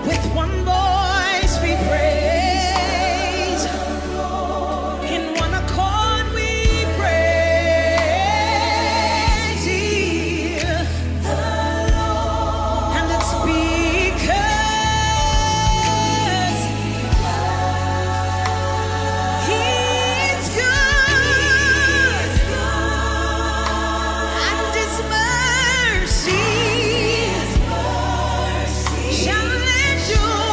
With one voice we praise, in one accord we praise Thee, the Lord. And it's because He's good, and His mercy shall endure.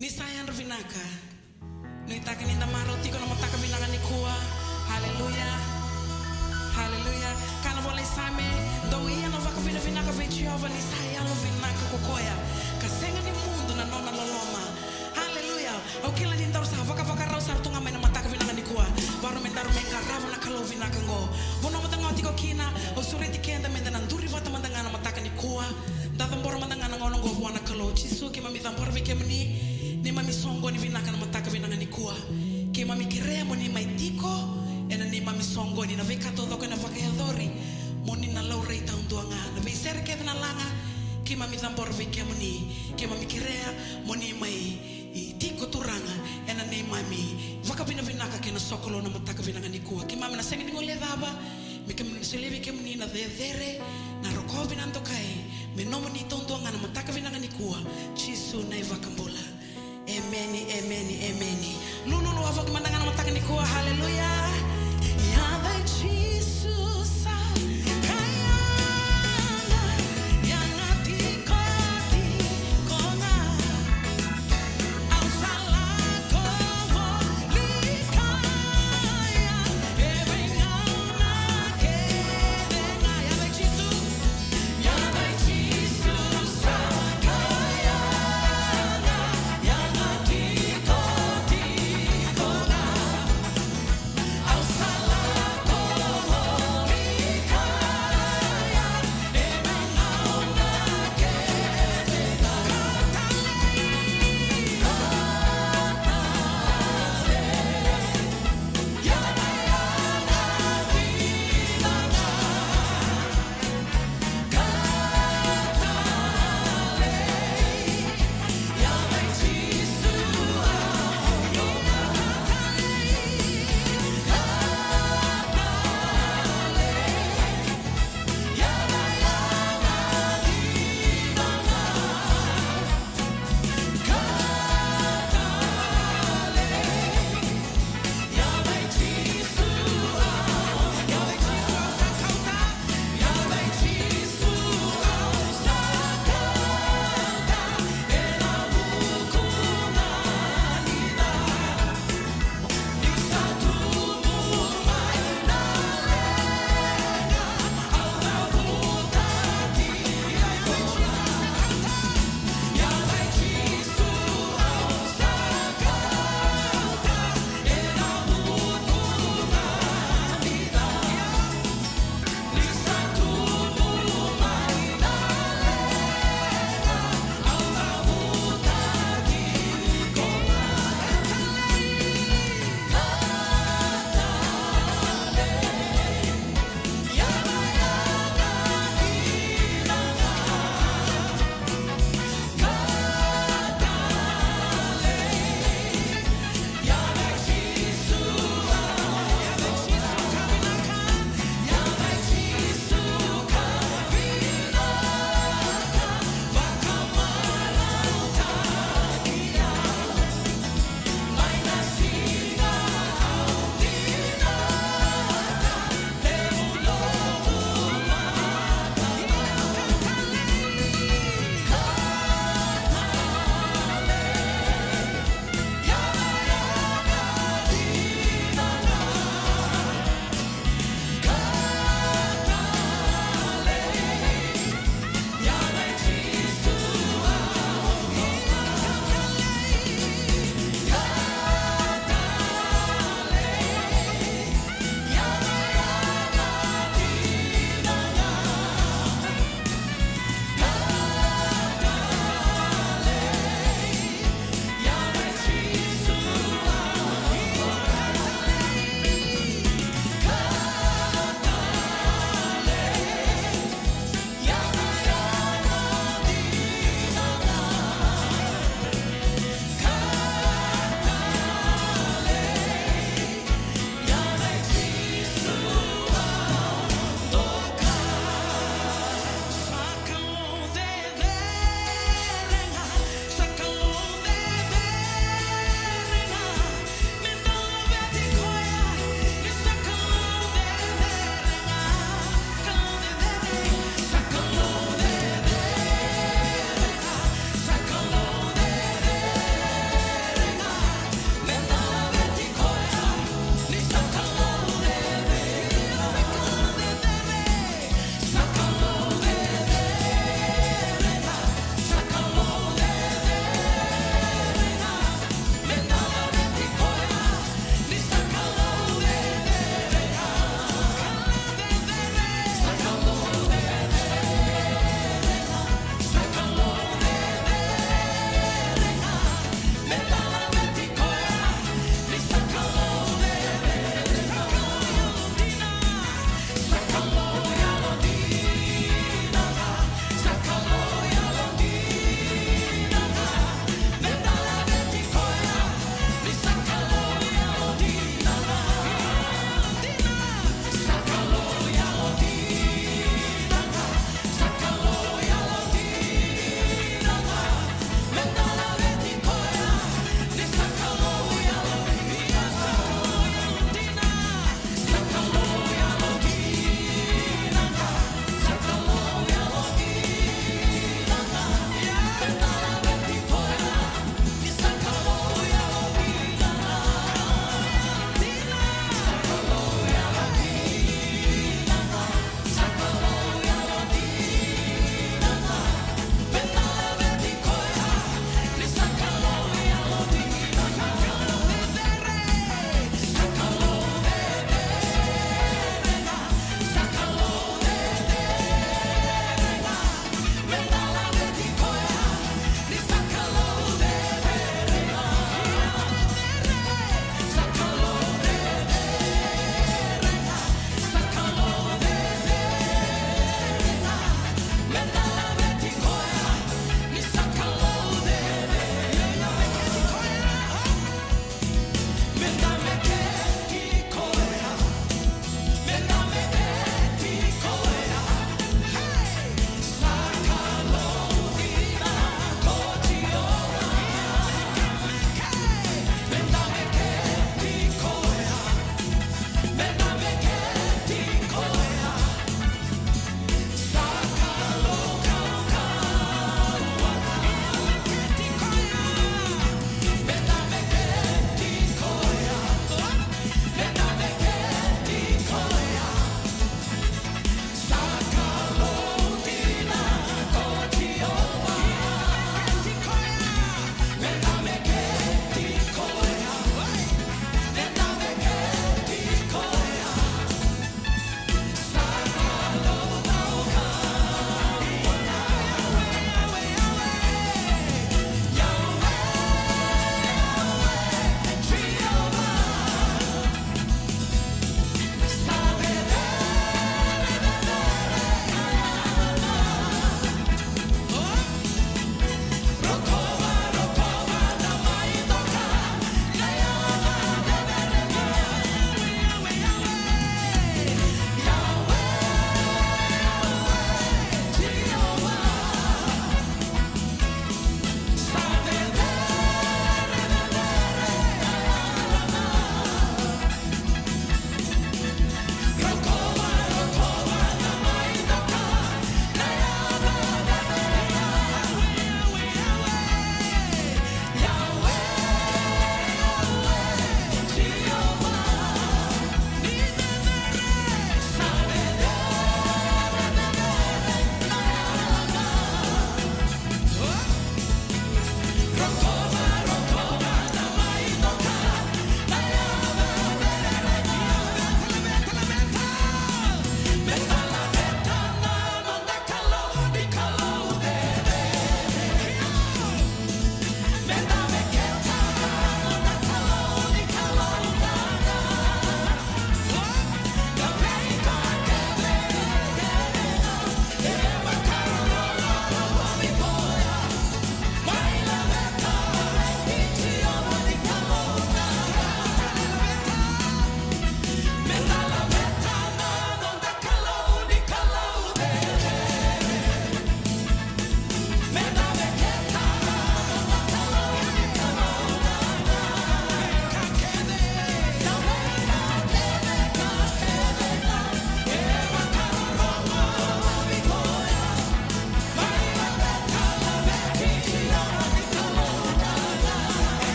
Nisaya ndo vinaka. Nuitaka ninda maroti kono mataka vinaka nikua. Hallelujah. Hallelujah. Kana vole same do ia no vaka vina vinaka ve Jehova nisaya no vinaka kokoya. Kasenga ni mundo na nona loloma. Hallelujah. Okela ninda usa vaka vaka rausa tunga mena mataka vinaka nikua. Baru mendaru mengarava na kalo vinaka ngo. Vono matanga tiko kina o sureti kenda menda nanduri vata mandanga na mataka nikua. Dadambora mandanga na ngono ngo buana kalo chisu ki mami dambora vike mni ni mami songo ni vinaka na mataka vinaka nikua. Ki mami kirea mo ni maitiko. Ena ni mami songo ni na veka todo ko na vakayadori moni na laurei taunduanga na ve serke na langa ki mami tambor vike moni ki mami kirea moni mai I tiko turanga ena ni mami vakapina vinaka ke na sokolo na mataka vinanga nikua ki mami na sengi ni ngole daba me ke mni selevi ke mni na dere na rokobi na ndokai me no moni taunduanga na mataka vinanga nikua chisu na vakambola amen amen amen lulu lo avok mandanga na mataka nikua hallelujah. Yahweh Jesus, Kayana, Yanati Koti Konga, Ausala Kovo Likaya, Gauna Kedenga, Yahweh Jesus, Kayana, Yanati Koti Konga, Ausala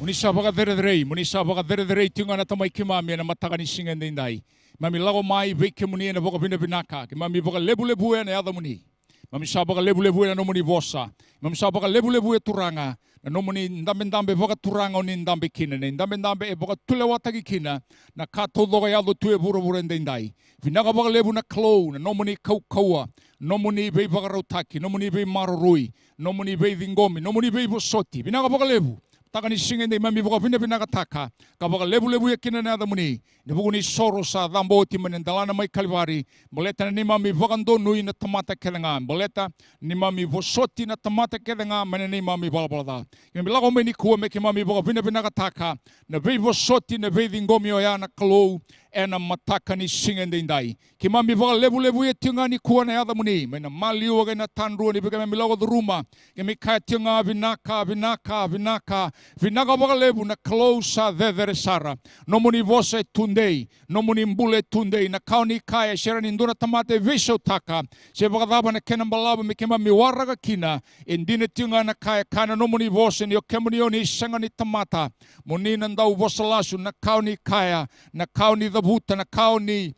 Munisa baka dere tiunga na tamai ki mami na mataka ni singa ndai. Mami lago mai veke muni na baka vina vinaka. Ki mami baka lebu na yada muni. Mami sa baka lebu na no muni vosa. Mami sa baka lebu turanga. Na no muni ndambe baka turanga ni ndambe kina. Na ndambe baka tulewatagi kina. Na kato doga yado tue vura ndai. Vinaka baka lebu na klo. Na no muni kaua. No muni vei baka rautaki. No muni vei marorui. No muni vei vingomi. No muni vei vosoti. Vinaka baka lebu. Taka ni singa ndai mami baka vina kataka. Ka baka lebu ya kina na yada muni. Ni buku ni soro sa dambo ti menendalana mai kalivari. Boleta ni mami vagando nui na tamata kelenga. Boleta ni mami vosoti na tamata kelenga mene ni mami balabalada. Kimi lago me ni kua me ki mami baka vina kataka. Na vei vosoti na vei vingomi o ya na kalou. E na mataka ni singa ndai. Ki mami baka lebu ya tiunga ni kua na yada muni. Mena maliu aga na tandrua ni bika mami lago duruma. Kimi kaya tiunga vinaka. Vinaka baka lebu na kalou sa vevere sara. No muni vosa tunde. No muni mbule tunde na kauni kaya shera ni nduna tamate visho taka se bakadaba na kena balaba me kema mi waraga kina indine tiunga na kaya kana no muni vose ni okemuni oni sanga ni tamata muni na ndau vosalasu na kauni kaya na kauni dhabuta na kauni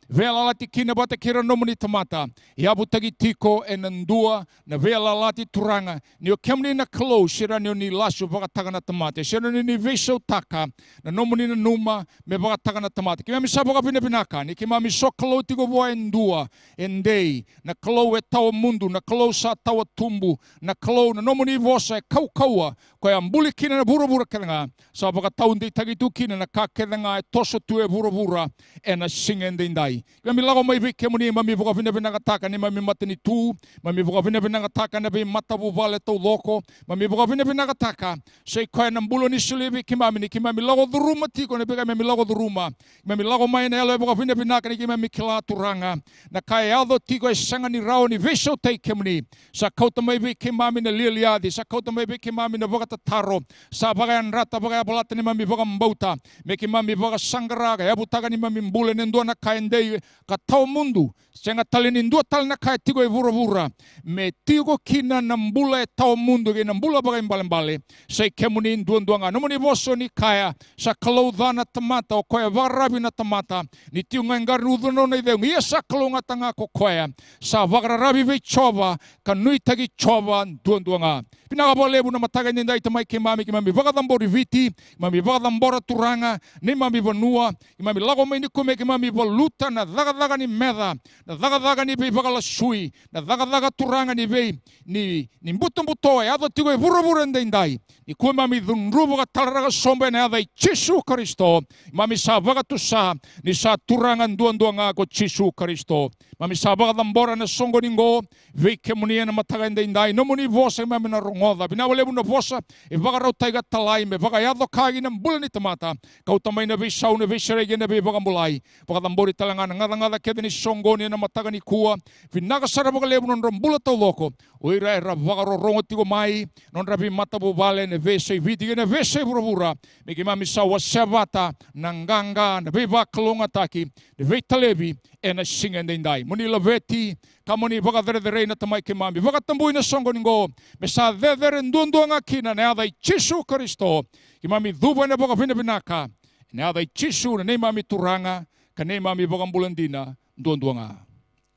vela lati kina bata kira no muni tamata yabu tagi tiko e nandua na vela lati turanga ni okemuni na klo shera ni lasu bakataga na tamate shera ni visho taka na no muni na numa me bakataga na tamate kima misa baka pinaka ni kima miso klo tigo boa endua endei na klo e tau mundu na klo sa tau tumbu na klo na no muni vosa e kaua ko e ambuli kina na bura kelenga sa baka tau ndei tagitu kina na ka kelenga e toso tu e bura e na singa ndai kima milago mai vike muni mami baka pinaka taka ni mami matani tu mami baka pinaka taka na be matabu vale tau loko mami baka pinaka taka sei ko e na mbulo ni sulivi kima ni kima milago duruma tiko ne beka milago duruma mami lago mai na elo baka pinaka ni kima mikila turanga na kai aldo tiko e sanga ni rao ni visho tei kemuni sa kauta mai vike mami na liliadi sa kauta mai vike mami na baka tataro sa baka rata baka balata ni mami baka mbauta me ki mami baka sangaraga ya butaga ni mami mbule nendua na kai ndei ka tau mundu senga tali ni ndua tali na kai tiko e vura me tiko kina na mbula e tau mundu ke na mbula baka imbale sei kemuni ndua nga nomoni voso ni kaya sa kalaudana tamata o koe varabi na tamata ni tiunga ngari uduno na ideu ia sa kalunga tanga ko koe sa vagrarabi vei chova ka nui tagi chova ndua nga pinaka po lebu na mataga nindai tamai ke mami vagadambori viti mami vagadambora turanga ni mami vanua mami lago mai ni kume ke mami valuta na daga ni meda na daga ni vei vagalasui na daga turanga ni vei ni mbuto e ado tigo e vura ndai ni kume mami dhunrubu ka talaraga sombe na adai Jesu Kristo mami sa vagatusa ni sa turanga ndua nga ko Jesu Kristo mami sa vagadambora na songo ningo vei ke munia na mataga ndai no muni vosa mami na rongoda binawale na vosa e vagarautai ga talai me vagayado kagi na mbula ni tamata kau tamai na vei sau na vei serege na vei vagambulai vagadambori talanga na ngada kede ni songo ni na mataga ni kua vinaga sara vagalebu non rombula tau loko oira era vagarorongo tigo mai non rabi matabu vale ne vese vidi ne vese vura me ki mami sa wasavata na nganga na vei vakalonga taki ne vei talebi e na singa ndai muni laveti kamoni vagadere na tamai ke mami vagatambui na songo ningo me sa vedere ndua nga kina ne adai Jesu Kristo ki mami dhuba na boka pinaka ne adai Jesu ne mami turanga ka ne mami boka mbulandina ndua nga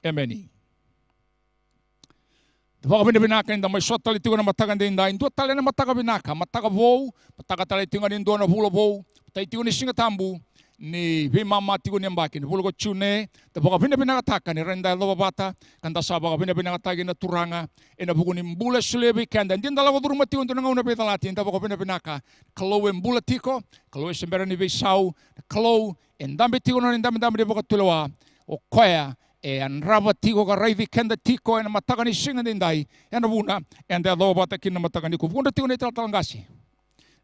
ameni boka pinaka inda mai sotali tigo na mataga ndai ndua tale na mataga pinaka mataga vou mataga tale tigo ni ndua na vula vou tai tigo ni singa tambu ni vi mama tigo ni mbaki ni vulgo chune te boka pinaka taka ni renda lo bata kanda sa boka pinaka taka na turanga ena buku ni mbula sulebi kanda ndinda lago duruma tigo nduna ngauna betalati nda boka pinaka kalo mbula tiko kalo sembera ni vi sau kalo endambe tigo no endambe de boka tulewa o koya e anrava tiko ka raivi kenda tiko ena mataka ni singa ndai ena buna enda lo bata kina mataka ni kubunda tigo ni talangasi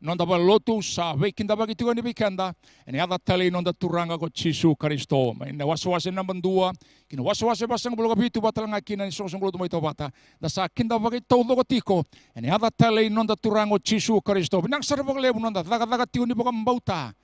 nonda ba lotu sa vekinda bagi tigo ni bikanda ene ada tali nonda turanga ko Jesu Kristo ina waswase namba 2 kina waswase basang bulo bitu batalanga kina ni sosong bulo mai bata da sa kinda bagi todo ko tiko ene ada tali nonda turanga Jesu Kristo binang sarbo lebu nonda daga tigo ni bokam bauta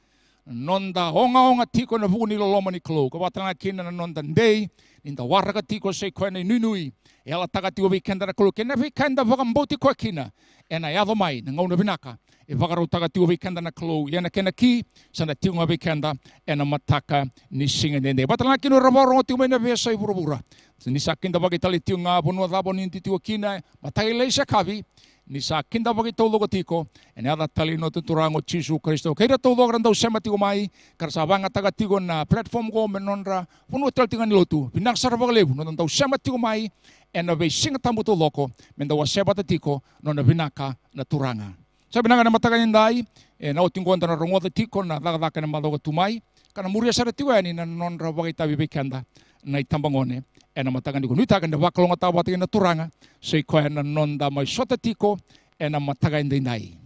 nonda onga tiko na buku ni loloma ni klo ko batalanga kina na nonda ndei Ninda waraka tiko se koe nei nunui. E ala tagati o weekenda na kolo. Kena weekenda whakamboti koe kina. E na iadho mai, na ngauna vinaka. E whakarau tagati o weekenda na kolo. Iana kena ki, sana tiunga weekenda. E na mataka ni singa nende. Batala kino rawarongo tiu mai na vesa i burabura. Ni sa kinda waki tali tiunga bonua dhabo ni titiwa kina. Matai leisa kavi. Ni sa kinda waki tau logo tiko. E ne ada tali no tuturango Chisu Kristo. Keira tau logo randau sema tiko mai. Kara sa wanga taga tiko na platform go menonra. Ponua tali tinga nilotu. Pinaksara wakalevu. No tau sema tiko mai. E na vei singa tambu tau loko. Menda wa seba tiko. No na vinaka na turanga. Sa vinaka na mataga nindai. E na o tingo anda na rongoda tiko. Na dhaka na madhoga tumai. Kana muria sara tiko yani na nonra wakitavi weekenda. Na itambangone. E na mataga niko. Nuitaga na wakalonga tau watagi na turanga. Sei koe na nonda mai sota tiko. E na mataga nindai.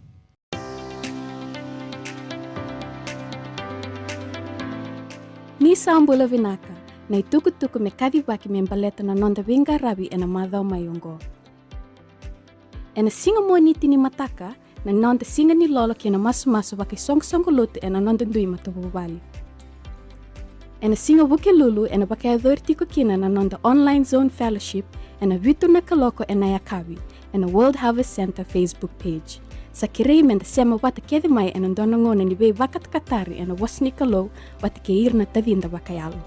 Ni sambula vinaka. Na ituku me kaviwaki me mbaleta na nonda winga rabi e na madhao mayongo. E na singa mo niti ni mataka. Na nonda singa ni lolo ki na masu waki song lutu e na nonda ndui matububali. E na singa wuke lulu e na waki adhori tiko kina na nonda online zone fellowship e na vitu na kaloko e na yakawi e na World Harvest Center Facebook page. Sa kirei menda sema wata kethi mai e na ndona ngona ni wei wakat katari e na wasni kalo wata keir na tavinda wakayalo.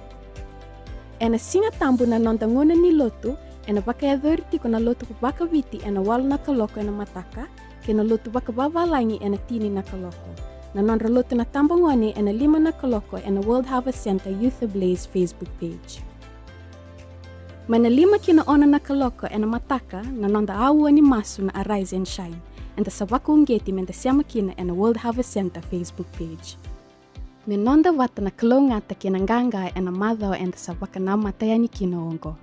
E na singa tambu na nonda ngona ni lotu e na waki adhori tiko na lotu waka witi e na wala na kaloko e na mataka ke na lotu waka wawalangi e na tini na kaloko. Na nonda lotu na tambu ngoni e na 5 na kaloko e na World Harvest Center Youth Ablaze Facebook page. Mana 5 kina ona na kaloko e na mataka na nonda awa ni masu na Arise and Shine. And sa waku ungeti menda siama kina e na World Harvest Center Facebook page. Me nonda wata na kalo ngata kina nganga e na madhao e sa waka na matayani kina ongo.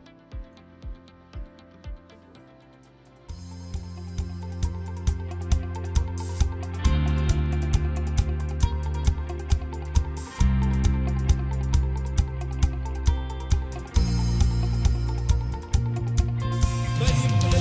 Hey,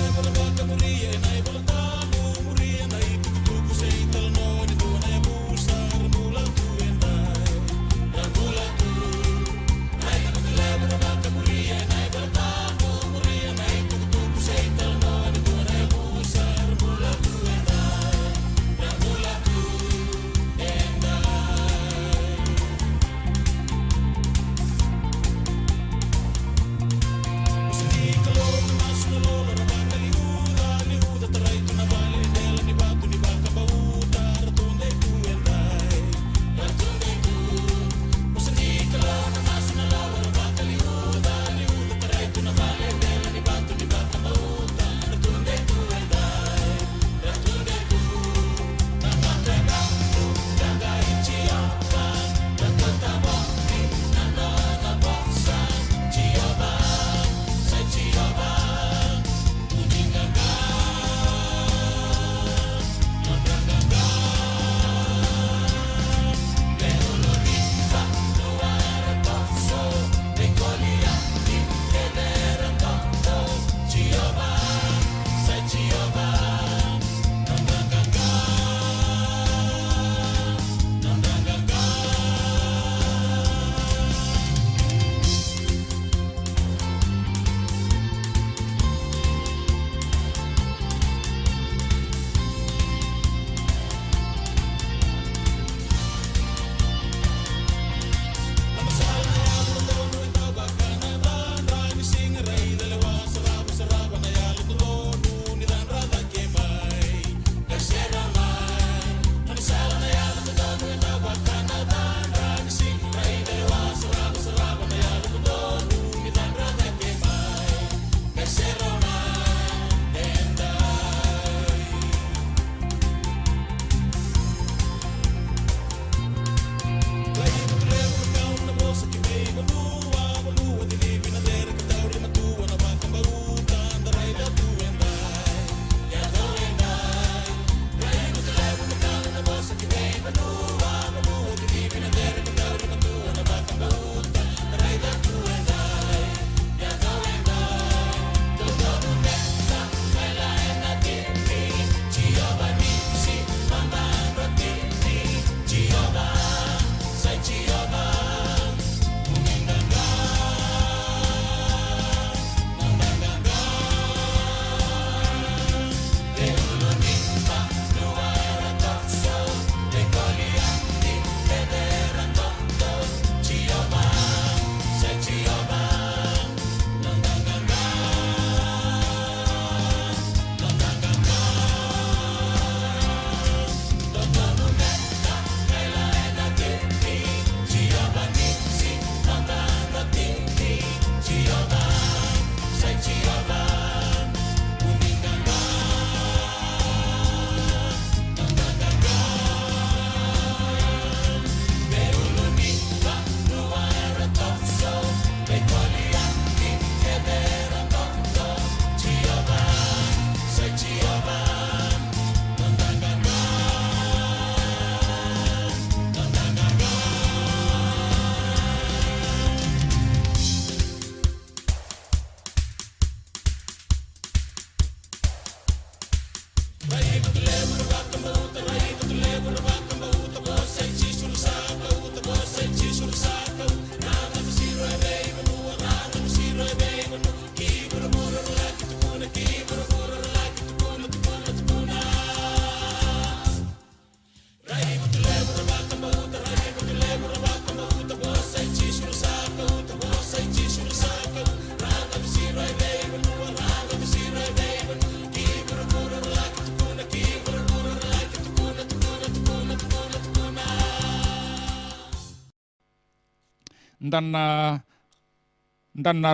ndan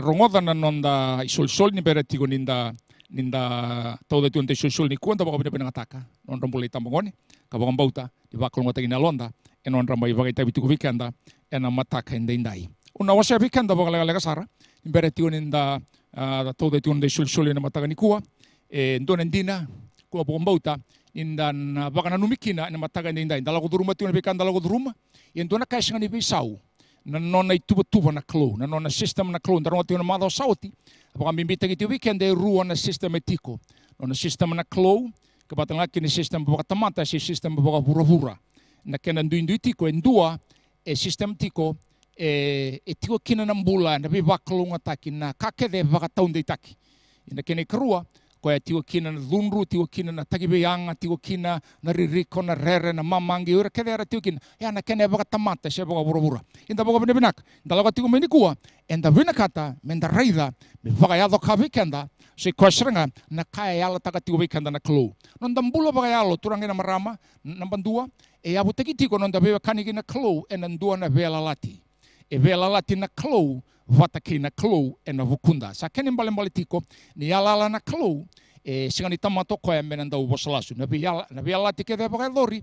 rongoda na nonda isul ni beretigo ninda todo tu ante isul ni kuanta baka bina ataka non rambulai tambangoni kabang bauta di bakal ngota gina londa e non rambai bagai tabi tu vikanda e na mataka indai una wasa vikanda baka lega sara beretigo ninda todo tu ante isul ni mataka ni kua e ndona ndina kua baka bauta inda baka na numikina na mataka indai dalago duruma tu vikanda dalago duruma e ndona kaisanga ni bisau na nona i tuba na klo, na nona system na klo, ndarong ati na madho sauti, apaka mimbita ki te weekend e rua na system e tiko. Nona system na klo, kapatang laki ni system baka tamata, si system baka vura-vura. Na kena ndui tiko, e ndua, e system tiko, e tiko kina na mbula, na bi baklo ngataki, na kakede baka taunde itaki. Ina kena karua, koe tiko kina na dhunru, tiko kina na takibeanga, tiko kina na ririko, na rere, na mamangi, ura kede ara tiko kina. Ya na kena baka tamata, siya baka vura-vura. Inda baka binabinak, inda laga tiko menikua, enda vinakata, menda raida, me baka yado ka vikenda, si koe seranga, na kaya yala taka tiko vikenda na klo. Nonda mbula baka yalo, turangi na marama, nambandua, e abu teki tiko, nonda bewa kaniki na klo, e nandua na vela lati. E vela lati na klo, vataki na klo e na vukunda. Sa keni mbale tiko, ni alala na klo, e singa ni tamato koe mena ndau bosalasu. Na bi ala tike de baka lori,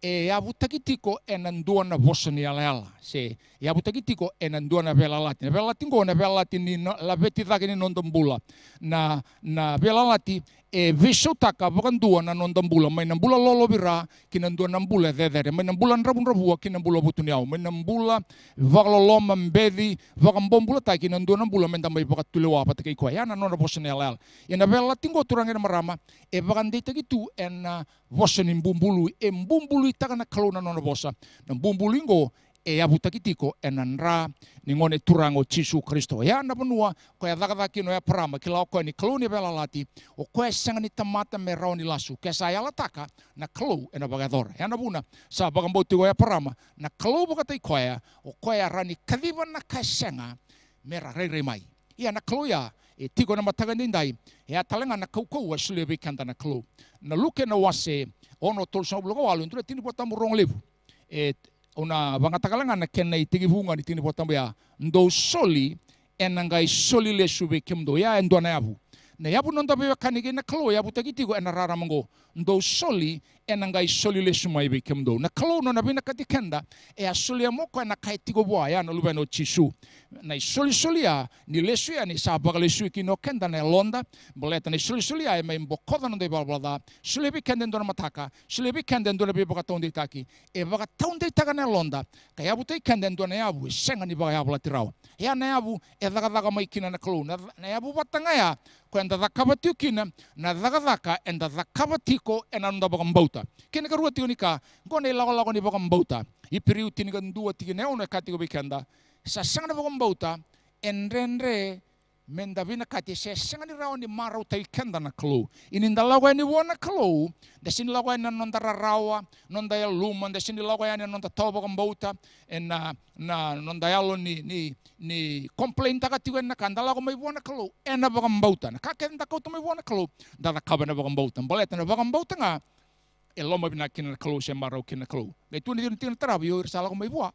e abu taki tiko e nandua na vosa ni ala. Se, e abu taki tiko e nandua na vela lati. Na vela lati ngo, na vela lati ni la veti dhaki ni nondombula. Na vela lati, e viso taka vakandua na nondambula. May nambula lolo bira, kinandua nambula dedere. May nambula nrabun-rabua, kinambula butuniao. May nambula vakaloloma mbedi, vakambombula tai, kinandua nambula, may tambay vakatulewa patake ikoa. Yana nona vosa ni ala. Yana vela lati ngo turangin marama, e vakandita gitu, en vosa ni mbumbulu. E mbumbulu itaka na kalo na nona vosa. Na mbumbulu ingo, e abutaki tiko e nanra ni ngone turango Jesu Kristo. Ya na panua ko ya dhakadhaki no ya parama kila ko ni klo ni vela lati o ko sanga ni tamata me rao ni lasu ke sa yala taka na klo e na bagador. Ya na buna sa bagamboti ko ya parama na klo bakatai ko ya o ko ya rani kadiva na kasanga me rare mai. Ya na klo ya e tiko na mataga nindai ya talenga na kau wa sulebe kanda na klo. Na luke na wase ono tolsa blogo walu ndure tini botamu rong levu. E una vangatakalangan na kena itigi vunga ni tini potamba ya ndo soli enangai soli le sube kimdo ya endo na yabu na yabu nonda be kanige na klo yabu tagitigo ena rara mango ndo soli enangai soli le sumai be kimdo na klo no na bina katikenda e a soli amoko na kaitigo boa ya no lubeno chisu na soli ya ni lesu ya ni sabaka lesu ki no kenda na londa boleta ni soli ya me mbokoda no de balbada soli be kenda ndo na mataka soli be kenda ndo na be baka tonde taki e baka tonde taka na londa ka yabu te kenda ndo na yabu senga ni baka yabu latirao ya na yabu e daga mai kina na klo na yabu batanga ya kwenda dhakabati kina na dhaka enda dhakabatiko ena ndo baka mbauta kene ka ruati unika ngone lago ni baka mbauta ipiriu tinika ndua tikine ona katiko bikenda sa sanga na baka mbauta enrenre mendavina kati se sanga ni rao ni marau tai kenda na klo ininda lago ni wona klo desin lago na nonda Rarawa nonda ya luma desin lago ya nonda toba baka mbauta na nonda yalo ni complain takatigo na kandala ko may buwan na kalo ena baka mbauta na kakenda ko to may buwan na kalo dada kaba na baka mbauta baleta na baka mbauta nga eloma binakin na kalo se maraw kin na kalo gaitu ni tin trabi yo irsala ko may buwa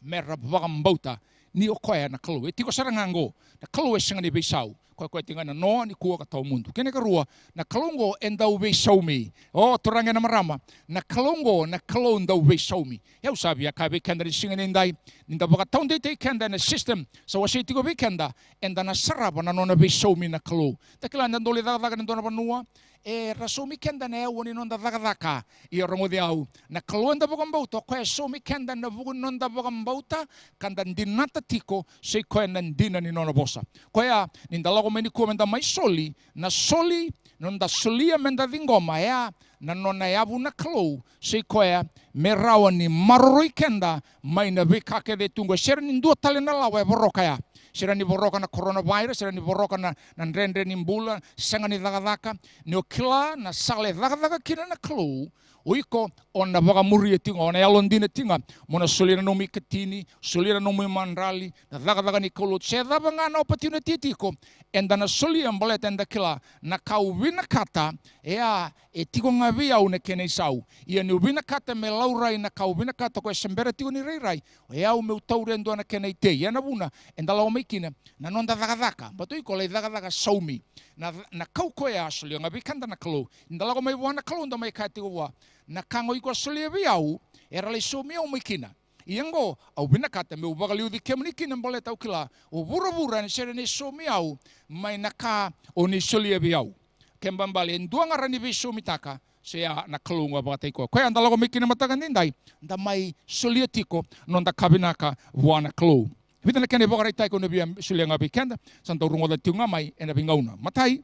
merra baka mbauta ni okoya na kalo eti ko sarangango na kalo singa ni beisau ko tinga na no ni kuwa ka tau mundo kene ka rua na kalongo enda u beisau mi o toranga na marama na kalongo na kalo enda u beisau mi eu sabe a kabe kenda ni singa nindai ninda baka tau de te kenda na system so wasi tiko be kenda enda na saraba na nona beisau mi na kalo takila na ndole daga na dona banua e rasomi kenda na eu ni nonda daga i rongo de au na kalo enda baka mbauta ko e somi kenda na bugu nonda baka mbauta kanda ndinata tiko se ko na ndina ni nona bosa ko ya ninda lago meni komenda mai soli na soli nonda solia menda vingoma ya na nona yabu na klo se ko ya merawa ni maroi kenda mai na vikake de tungo ser ni ndo tale na lawa boroka ya sera ni boroka na coronavirus sera ni boroka na ndrendre ni mbula sanga ni daga ni okila na sale daga kina na klo oiko ona waka muri e tinga, ona alondina tinga, mona solira no mi katini, solira no mi mandrali, na daga ni kolot, se dava ngana opportunity tiko, enda na solia mbaleta enda kila, na kau wina kata, ea e tiko ngavi au ne kene sau, ia ni wina kata me laurai na kau wina kata ko e sembera tiko ni reirai, e au me utaure endo na kene te, ia na wuna, enda lau meikina, na nonda daga, bato iko le daga saumi, na kau koe a solia ngavi kanda na kalo, enda lau mai wana kalo, enda mai kati wa, na kango iko solia vi au, era le somi au meikina, iango au bina kata me ubaga liu di kemni kina mbole tau kila o vura ni sere ni somi au mai naka o ni solia vi au kembambali enduanga rani vi somi taka se a na kalunga ba tai ko ko anda logo mikina mataga nindai nda mai solia tiko nonda kabinaka wana klo vita na kene boga tai ko no bia solia ngabi kenda santa rungo da tiunga mai ena bingauna matai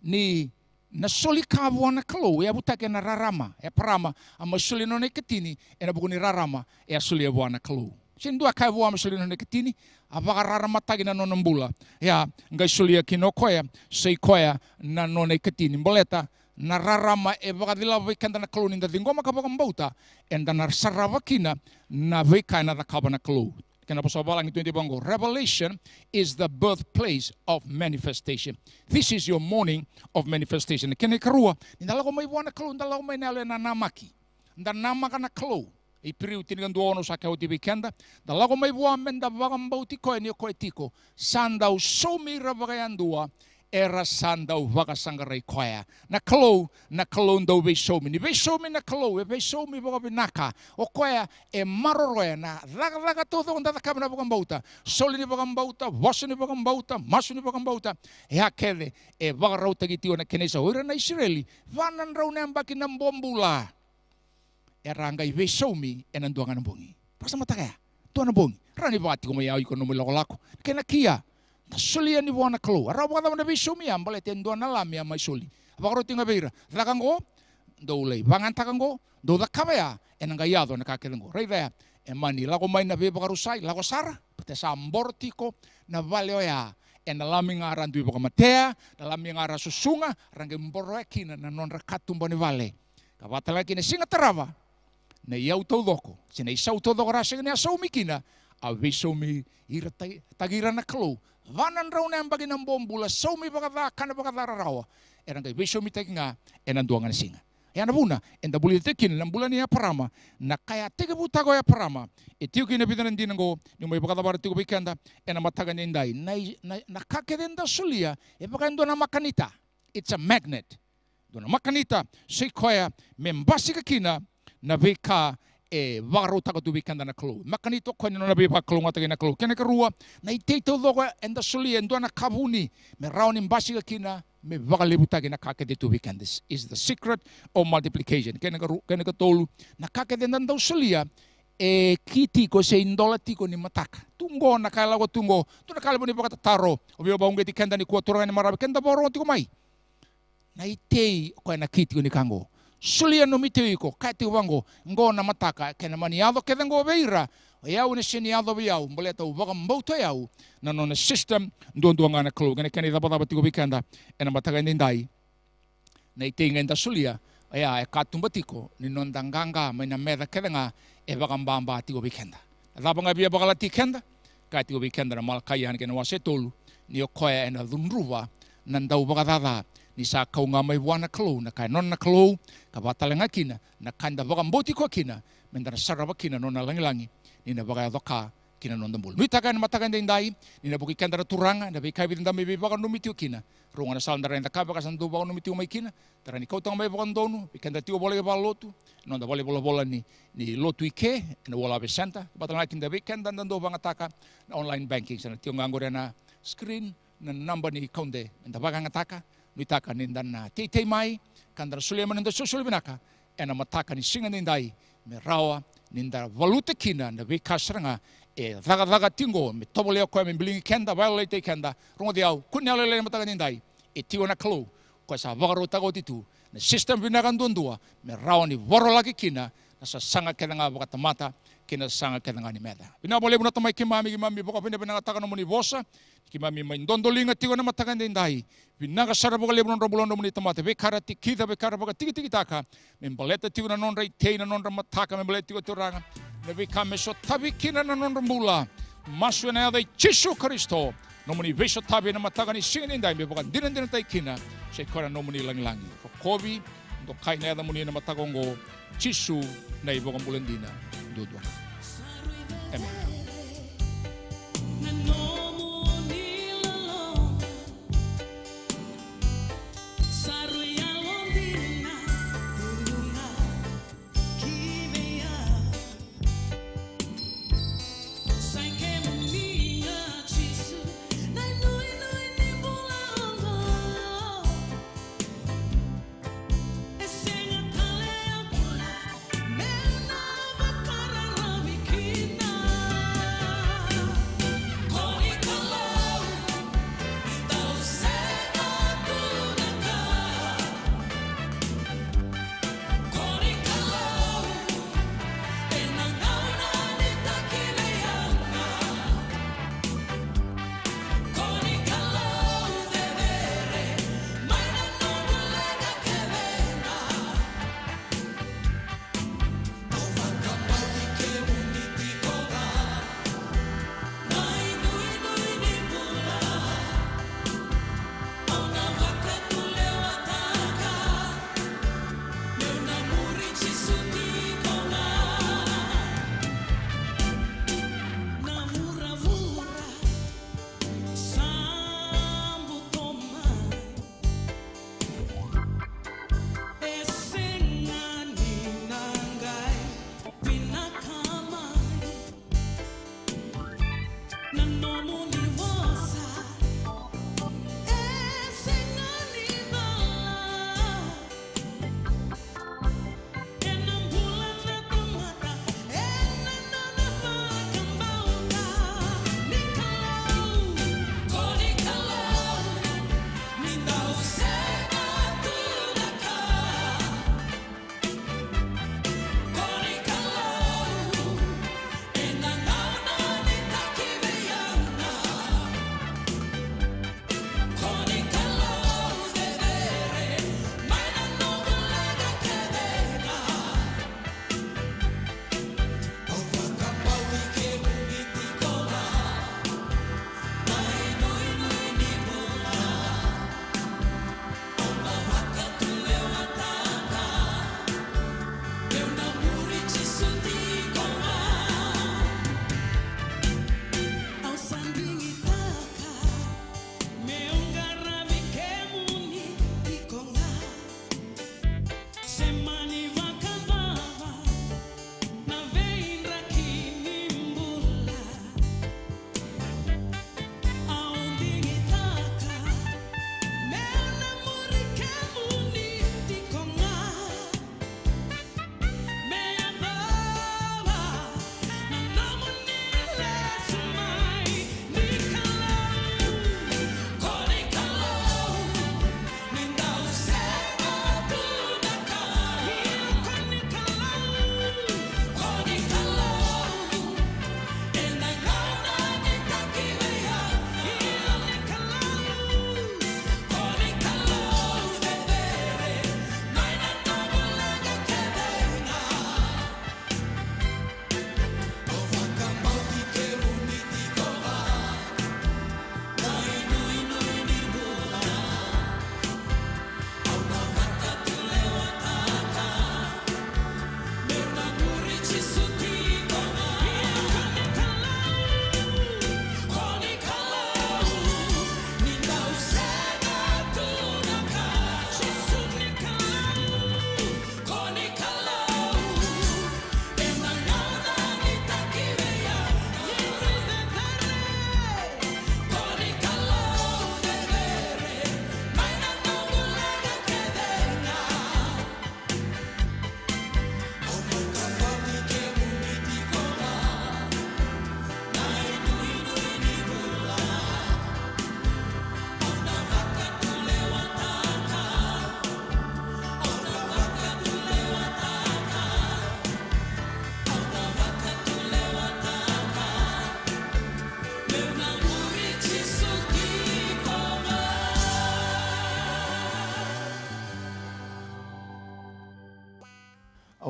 ni na soli ka wana kalo e butake na rarama e parama ama soli no nekatini e na buguni rarama e soli wana kalo sindua ka wana soli no nekatini ava rarama tagi na no mbula ya ngai soli kino koya sei koya na no nekatini boleta na rarama e vagadila vikanda na kalo ninda dingoma ka boga mbauta enda na saravakina na vika na da kabana kalo. Revelation is the birthplace of manifestation. This is your morning of manifestation. Kene karua, ndalago mai wana kalo, ndalago mai nale na namaki. Ndanamaka na kalo. I periu tinigan duono sa kau tibi kenda. Ndalago mai wana menda vagambau tiko ni koe tiko. Sandau somi ravagayandua. Era sandau vaga sangarai koya. Na kalo ndau ve somi. Ni ve somi na kalo, ve somi vaga vinaka. O koya e maroroya na laga todo onda da kabana vaga mbauta. Soli ni vaga mbauta, wasu ni vaga mbauta, masu ni vaga mbauta. E hakele e vaga rauta gitio na kenesa. Oira na Israeli, vanan rau na ambaki na mbombula. Era ngai ve somi e nanduanga na bongi. Pasa matakaya, tuana bongi. Rani vati ko mai au iko no mo lako. Kena kia. Solia ni wana kalo. Arawa kada na bisomi ambale tendo na lami ama soli. Abagro tinga beira. Lakango do lei. Vangan takango do da kabea enanga yado na kakelengo. Right there. E mani lago mai na beba karusai lago sara. Pete sa mbortiko na vale oya. E na lami ngara ndu iboka matea, na lami ngara susunga, range mboro ekina na non rakatumbo ni vale. Kavatala kine singa tarava. Na iau tau doko. Sina isau tau doko rasa ni asau mikina. A bisomi ira tagira na kalo. Vanan rau na ambagi ng bombula, so mi baga kana baga Rarawa. Era ngai viso mi takinga enanduanga na singa. Ya na buna, enda buli tekin ng bulan niya parama, na kaya tege butago ya parama. Itiyo kinabitan ng dinango, yung may baga tabar tigo bikanda, ena mataga niya inday. Nakakirenda sulia, e baga endo na makanita. It's a magnet. Do na makanita, si koya, membasi ka kina, na vika, e varo taka tu bikanda na klo makanito ko no na bipa klo ngata na klo kene karua na iteto logo enda soli endo na kabuni me rauni mbasi kina me vale butagi na kake de tu bikanda. This is the secret of multiplication. Kene ka tolu na kake de ndau solia e kiti ko se indola tiko ni mataka tungo na kala go tungo tu na kala boni baka taro obio ba ungeti kenda ni kuatura ni marabe kenda boro tiko mai na itei ko na kiti ni kango sulia no miteiko kati wango ngona mataka kena maniado kedengo beira yau ne seniado biau mboleta uvaga mbauto yau na no system ndondo ngana klo gene kene da bada batiko bikanda ena mataka ndai na itenga nda sulia ya e katumbatiko ni nondanganga mena meda kedenga e vaga mbamba tiko bikanda da banga bia bagala tikenda kati bikanda na malkaya kene wasetolu ni okoya ena dhunruwa nanda uvaga dada ni sa kau nga mai wana kalo na kai non na kalo ka batalenga kina na kanda vaga mboti ko kina mendara sarava kina non na langi ni na vaga doka kina non dambul nui taka na mataka ndai ni na buki kanda turanga na bikai binda mai vaga no mitiu kina ronga na saldara nda ka vaga sandu vaga no mitiu mai kina tara ni kau tanga mai vaga ndonu bikanda tiu bole ba lotu non da bole bola ni lotu ike na wala be santa batalenga kinda bikanda ndando vaga taka na online banking sana tiu ngangore na screen na number ni konde nda vaga ngataka Nitaka nindana tei mai kandara suleman ninda susulibinaka ena mataka ni singa nindai me rawa ninda valuta kina na vikasranga e daga tingo me tobole ko me bilingi kenda violate kenda rongo diau kunea lele mataka nindai e tio na klo ko sa vagaro tago titu na system binakan dondua me rawa ni voro lagi kina na sa sanga kena nga mata kina sanga kadangani meda. Pinabole mo na tamay kimami boka pinabinangatakan mo ni Vosa. Kimami may ndondolinga tigo na matakan din dahi. Pinakasara boka lebron robulon mo ni tamate. Bekara tikita bekara boka tiki taka. Membaleta tigo na non rei na non mataka membaleta tigo turanga. Nebikame so tabi kina na non mula. Masu na yada Jesu Kristo. Nomuni veso tabi na matakan ni singin dahi. Boka dinan tay kina. Sa ikora nomuni lang-langi. Kobi untuk kai na yada muni na matakongo. Jesu na ibokang bulandina. Dudwa. Amen.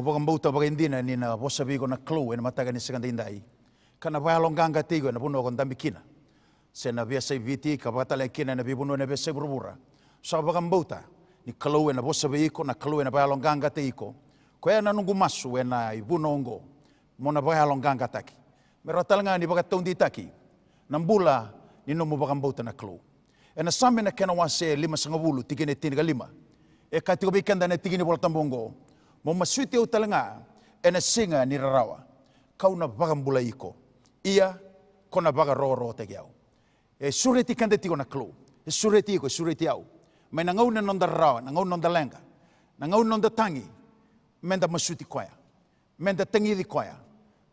bakang bauta bagindina ni na bosabi ko na clue na mataga ni sekandindai. Kana bayalong ganga tigo na puno kon tambikina. Sena biasa viti ka batale kina na bibuno na biasa burbura. Sa bakang bauta ni clue na bosabi ko na clue na bayalong ganga tigo. Ko na nungu masu na ibunongo. Mona bayalong ganga taki. Meratalanga ni bagat tundi taki. Nambula ni nomu bakang bauta na clue. Na sambe na kena wase 5.5 tigene tiniga 5. Kati ko bikanda na tigini bola tambongo. Mo masuiti o talanga na singa ni Rarawa. Kau na bakang bula iko. Ia kona baga roro te giau. Sureti kanda tiko na clue. Sureti iko, sureti au. May nangau na nonda Rarawa, nangau nonda lenga. Nangau nonda tangi. Menda masuiti koya. Menda tangi di koya.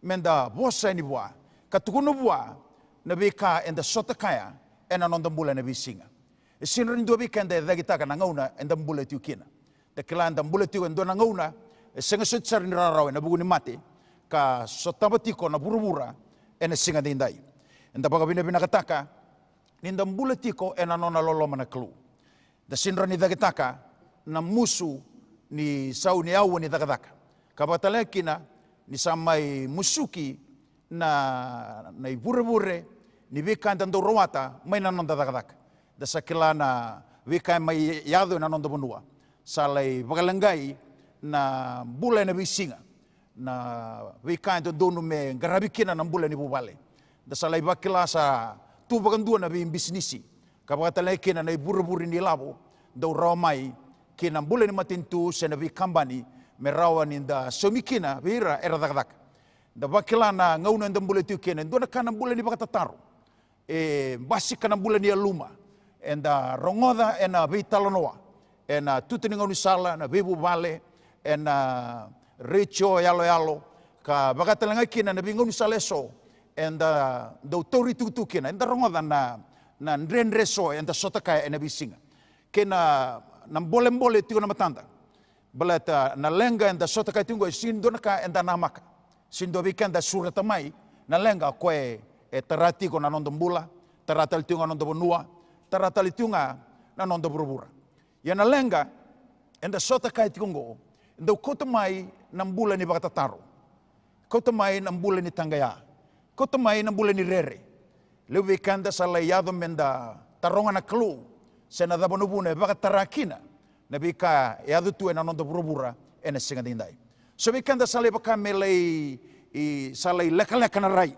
Menda bosa ni bua. Katukuno bua na bika enda sota kaya ena nonda bula na bisinga. Sinrin do bika enda dagitaka nangau na enda bula tiukina. Tekilan dan bula tiukan do nangauna senga sutsar ni Rarawa na buguni mati ka sotabatiko na burubura ena singa dindai. Enda baga bina kataka ninda bula tiko ena nona loloma na klu. Da sinra ni dagitaka na musu ni sau ni au ni dagadaka. Kabatalekina ni samai musuki na burubure ni vika dan do rawata mai na nonda dagadaka. Da sakilana vika mai yado na nonda bunua. Salai bagalangai na bula na bisinga na wika ito dono me garabikina na bula ni bubale da salai bakila sa tu bagandua na bi bisnisi kabata kina na iburu-buru ni labo do ramai kina bula ni matintu sa na bi kambani merawa ni da somikina bira era dagdak da bakila na ngauna na bula tu kina do na kana bula ni bakataro basika na bula ni aluma enda rongoda ena vitalonoa ena tutuninga unisala na bebu vale ena recho yalo ka bagatalanga kina na binga unisala so enda doutori tutu kina enda rongoda na ndrenreso enda sotaka ena bisinga kena na bolem-bole tigo na matanda balata na lenga enda sotaka tingo sindo naka enda namaka sindo bikenda suratamai na lenga koe tarati ko na nondombula taratal tingo na nondobonua taratal tinga na nondoburubura. Yana lenga enda sota kai tikongo enda kota mai nam bula ni bakatataro kota mai nam bula ni tangaya kota mai nam bula ni rere lewe kanda salayado menda taronga na klu sena dabonubune bakatarakina na bika yadu tu ena nonda burubura ena singa dindai so bikanda salay baka melay salay leka-leka na rai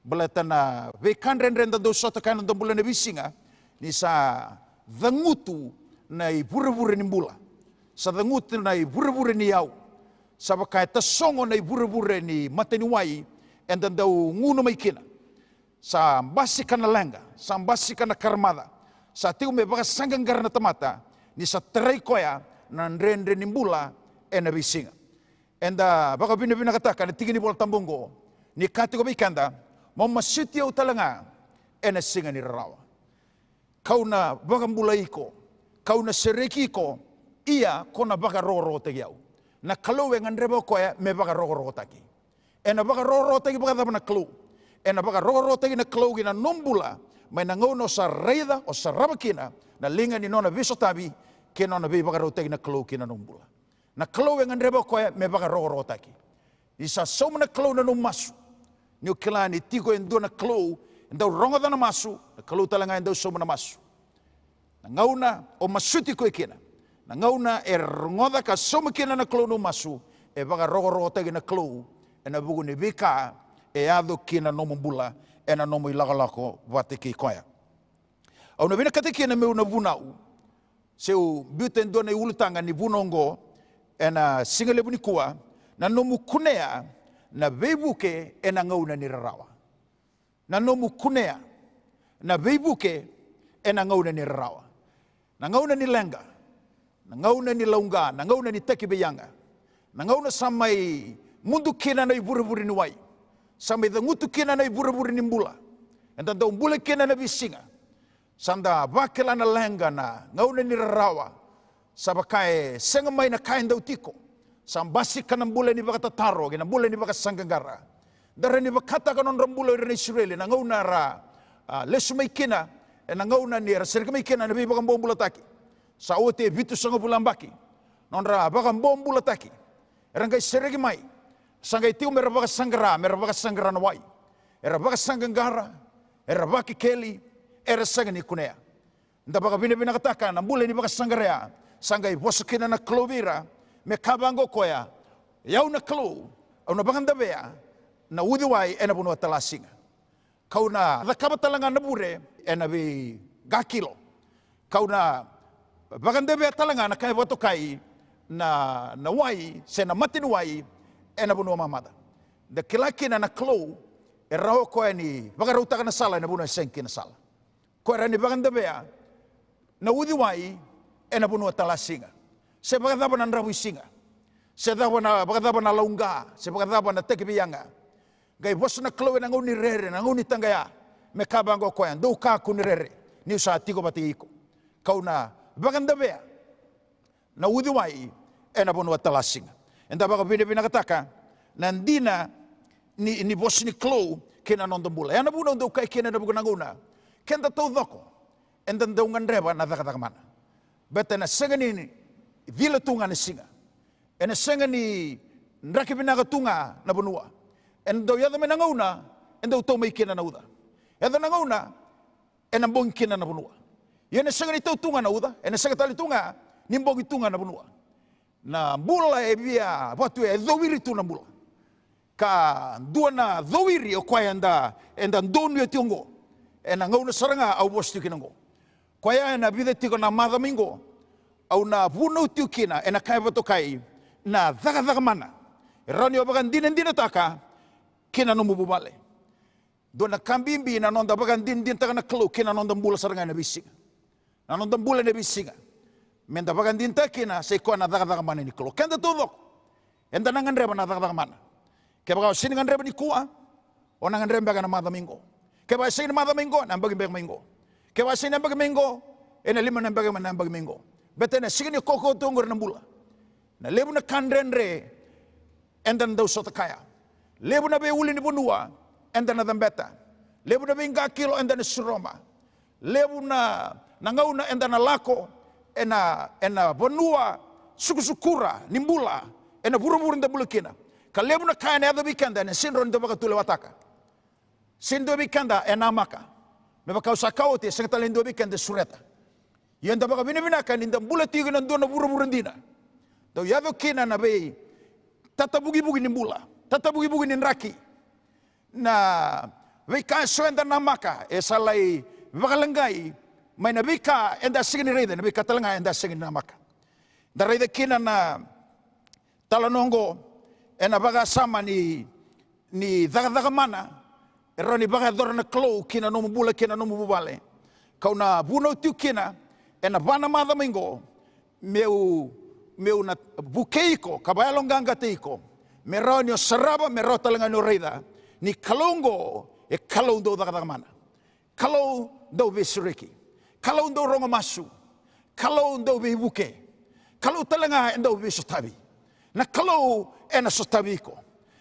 balatana bekan ren do sota kai nonda bula ni bisinga ni sa dangutu na ibura-bura ni bula. Sa dangut na ibura-bura ni yau. Sa bakay tasongo na ibura-bura ni mataniwai and then daw nguno may kina. Sa basika na lenga, sa basika na karmada. Sa tiyo may baka sanggang na tamata ni sa taray koya na nren ni bula e na bisinga. And baka binakataka na tingin ni bula tambungo ni katiko bikanda mamasitiyaw talanga e na singa ni Rarawa. Kau na bakang bulay ko kau na sereki ko, ia kona baka roro te giau. Na kalau yang andrebo koe me baka roro taki. Na baka roro taki baka dapa na kalau. Na baka roro taki na kalau gina nombula, may nangono sa reida o sa rabakina, na linga ni nona viso tabi, kina na baka roro taki na kalau kina nombula. Na kalau yang andrebo koe me baka roro taki. Isa soma na kalau na numasu. Niyo kilani tiko endo na kalau, endo ronga na masu, na kalau talanga endo soma na masu. Nangauna o masuti ko ikina. Nangauna rongoda ka soma kina na klo no masu e baga rogo tagi na klo e na bugu ni bika e ado kina no mbula e na no mo ilagalako wate ki koya. Au na bina kate kina meu na bunau. Seu buten do na ulutanga ni bunongo e na singale buni kuwa na Nomu Kunea na Veivuke e na ngauna ni Rarawa. Na Nomu Kunea na Veivuke e na ngauna ni Rarawa. Nangauna ni lenga, nangauna ni launga, nangauna ni tekibeyanga, nangauna samai mundu kina na ibura-bura ni wai, samai dangutu kina na ibura-bura ni mbula, enda daw mbula kina na bisinga, sanda bakila na lenga na ngauna ni Rarawa, sabakae senga mai na kain daw tiko, sambasi ka ng mbula ni bakatataro, gina mbula ni bakasanggangara, dara ni bakata ka ng rambula ni Israeli, nangauna ra lesumay kina, nangauna ni serka may kina nabi bakang buong bulataki sa ote vitu sanga bulambaki nonra bakang buong bulataki Rangai seregi mai. Sangai tiu merabaka sanggara na wai. Era baka sanggara, era baki keli, era sangani kunea. Nda baka bina kataka na mbule ni baka sanggara. Sangai bosakina na klovira, me kabango koya. Yau na klo, au na baka ndabea, na udi wai ena bunua talasinga. Kau na dhakaba talanga na bure, ena bi gakilo. Kau na baka ndabea talanga na kai watokai, na wai, se na mati wai, ena bunua mamada. Da kilakina na klo, e raho koe ni baka rautaka na sala, ena bunua senki na sala. Koe rani baka ndabea, na udi wai, ena bunua talasinga. Se baka dhaba na nrabu isinga. Se baka dhaba na launga, se baka dhaba na tekibianga. Gai bosu na klo na nguni rere, na nguni tangaya. Me kabango koe, do ka kuni rere. Ni usaha tiko bati iko. Kau na baka ndabea, na udi wai, ena bunua talasinga. Enda baka bina kataka, na ndina ni bosu ni klo, kena nondambula. Ena buna undo kai kena na buka nanguna. Kenda tau dhoko, enda ndaungan reba na dhaka mana. Beta na sengani ni vila tunga na singa. Ena sengani nraki binaga tunga na bunua. Enda yada me nangauna, enda utau mai kena na uda. Eda nangauna, ena mbongi kena na bunua. Yena sengani tau tunga na uda, ena sengatali tunga, ni mbongi tunga na bunua. Na mbula e bia, watu e dhowiri tu na mbula. Ka dua na dhowiri o kwa enda ndonu ya tiongo. Ena ngauna saranga au bostu kinango. Kwa ya ena bide tiko na madha mingo, au na vuna utiu kina, ena kai watokai, na dhaga mana. Rani o bagan dina taka, kina nomu bubale. Dona kambimbi na nonda bagan din taka na klo, kina nonda mbula saranga na bisinga. Na nonda mbula na bisinga. Menda bagan din takina, sa ikuwa na dhaga mana ni klo. Kenda tudok, enda nangan reba na dhaga mana. Kaya baka siningan reba ni kuwa, o nangan reba baga na madha mingo. Kaya baka siningan madha mingo, na mbagi mingo. Kaya wasi nambag mingo, ena lima nambag mingo. Bete na sige ni koko tunggur na bula. Na lebu na kandrenre, enda na daw sota kaya. Lebu na be uli ni bunua, enda na dambeta. Lebu na be inga kilo, enda na suroma. Lebu na nangauna, enda na lako, ena bunua, sukusukura, nimbula, ena buru-buru nda bula kina. Ka lebu na kaya na yada bikanda, ena sinro nda baka tule wataka. Sindo bikanda, ena maka. Meba kau sakau te sengata lendo bikan de sureta. Yanda baka bina kan inda bula tiga na dona buru ndina. Tau yado kina na be tata bugi ni bula, tata bugi ni raki. Na be ka soenda na maka e salai baka lengai mai na bika enda sigini reida na bika talanga enda sigini na maka. Da reida kina na talanongo ena baka sama ni daga mana. Rani baka dora na klo kina nomu bula kina nomu bubale. Kau na buno tiu kina ena bana madha mingo meu na bukeiko kabaya longanga teiko. Mero ni saraba mero talanga no reida. Ni kalongo e kalong do daga mana. Kalong do besiriki. Kalong do ronga masu. Kalong do Veivuke. Kalong talanga endo besotabi. Na kalong ena sotabiko.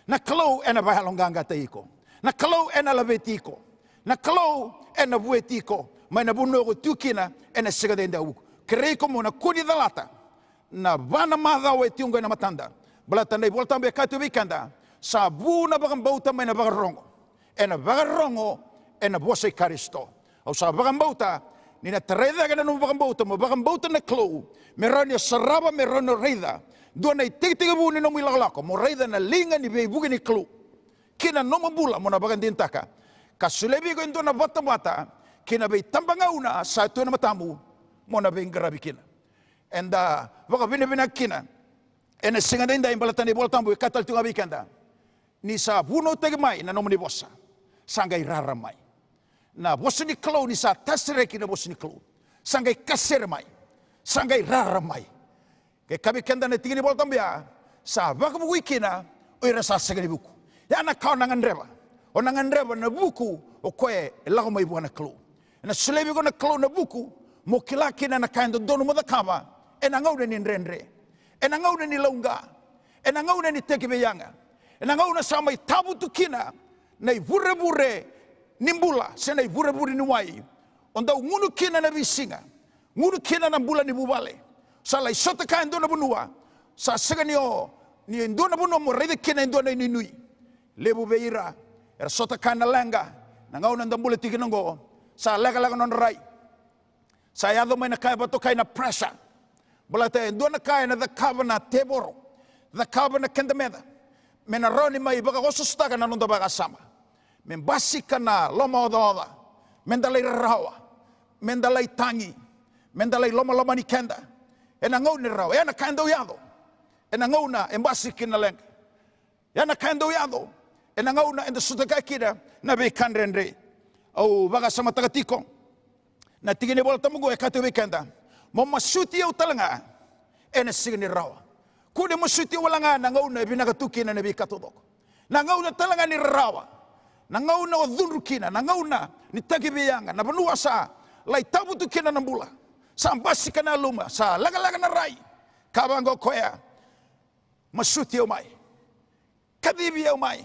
Na kalong ena baya longanga teiko. Na kalau ena lavetiko, na kalau ena vuetiko, mai na buno ko tukina ena segada enda uku. Kerei ko mo na kuni dalata, na vana madha o etiunga na matanda. Balata nei volta be katu bikanda, sa bu na bagang bauta mai na bagarongo. Ena bagarongo ena bose karisto. Au sa bagang bauta ni na tereda kana no bagang bauta na klo. Merani saraba merano reida. Dua nei tiga bu ni no milaglako, mo reida na linga ni Veivuke ni klo. Kina noma bula mo na bagan din taka. Kasulebi ko ito na bata-bata, kina bay tambangauna sa ito na matamu, mo na bay garabi kina. And baka binibinag kina, ena singa din dahil balatan ni Boltambu, katal ito nga bikanda, ni sa buno tegmay na nomo ni bossa, sangay raramay. Na bossa ni klo, ni sa tasreki na bossa ni klo, sangay kasermay, sangay raramay. Kaya kabikanda na tingin ni Boltambu ya, sa baka buwi kina, o irasasagay ni buku. Ya na kau nangan reba. O nangan reba na buku o koe lago mai buana klo. Na sulebi ko na klo na buku mo kilaki na kaindo dono mo da kama e na ngau ni renre. E na ngau ni launga. E na ngau ni tekibeyanga. E na ngau na samai tabu tukina na vure nimbula se na vure ni wai. Onda ngunu kina na bisinga. Ngunu kina na bula ni bubale. Sa lai sota kaindo na bunua. Sa seganio ni indona buno mo rede kina indona inui lebu beira era sota kana lenga na ngau nanda mule tiki nango sa lega non rai sa yado mai na kai bato kai na pressure bolate indona kai na the covenant teboro the covenant kendameda mena roni mai baka gosusta kana nonda baka sama men basika na loma oda mendalai Rarawa mendalai tangi mendalai loma ni kenda ena ngau ni rawa ena kendo yado ena ngau na embasi kina lenga ena kendo yado ena ngau na enda sutaka kida na be kandrendre au baga sama tagatiko na tigine bola tamugo e katu weekenda mo masuti au talanga ena signi rawa kude masuti walanga na ngau na binaga tukina na be katodoko na ngau na talanga ni rawa na ngau na odhurukina na ngau na ni tagibiyanga na banua sa lai tabu tukina na mbula sa ambasi kana luma sa laga na rai kabango koya masuti au mai kadibi au mai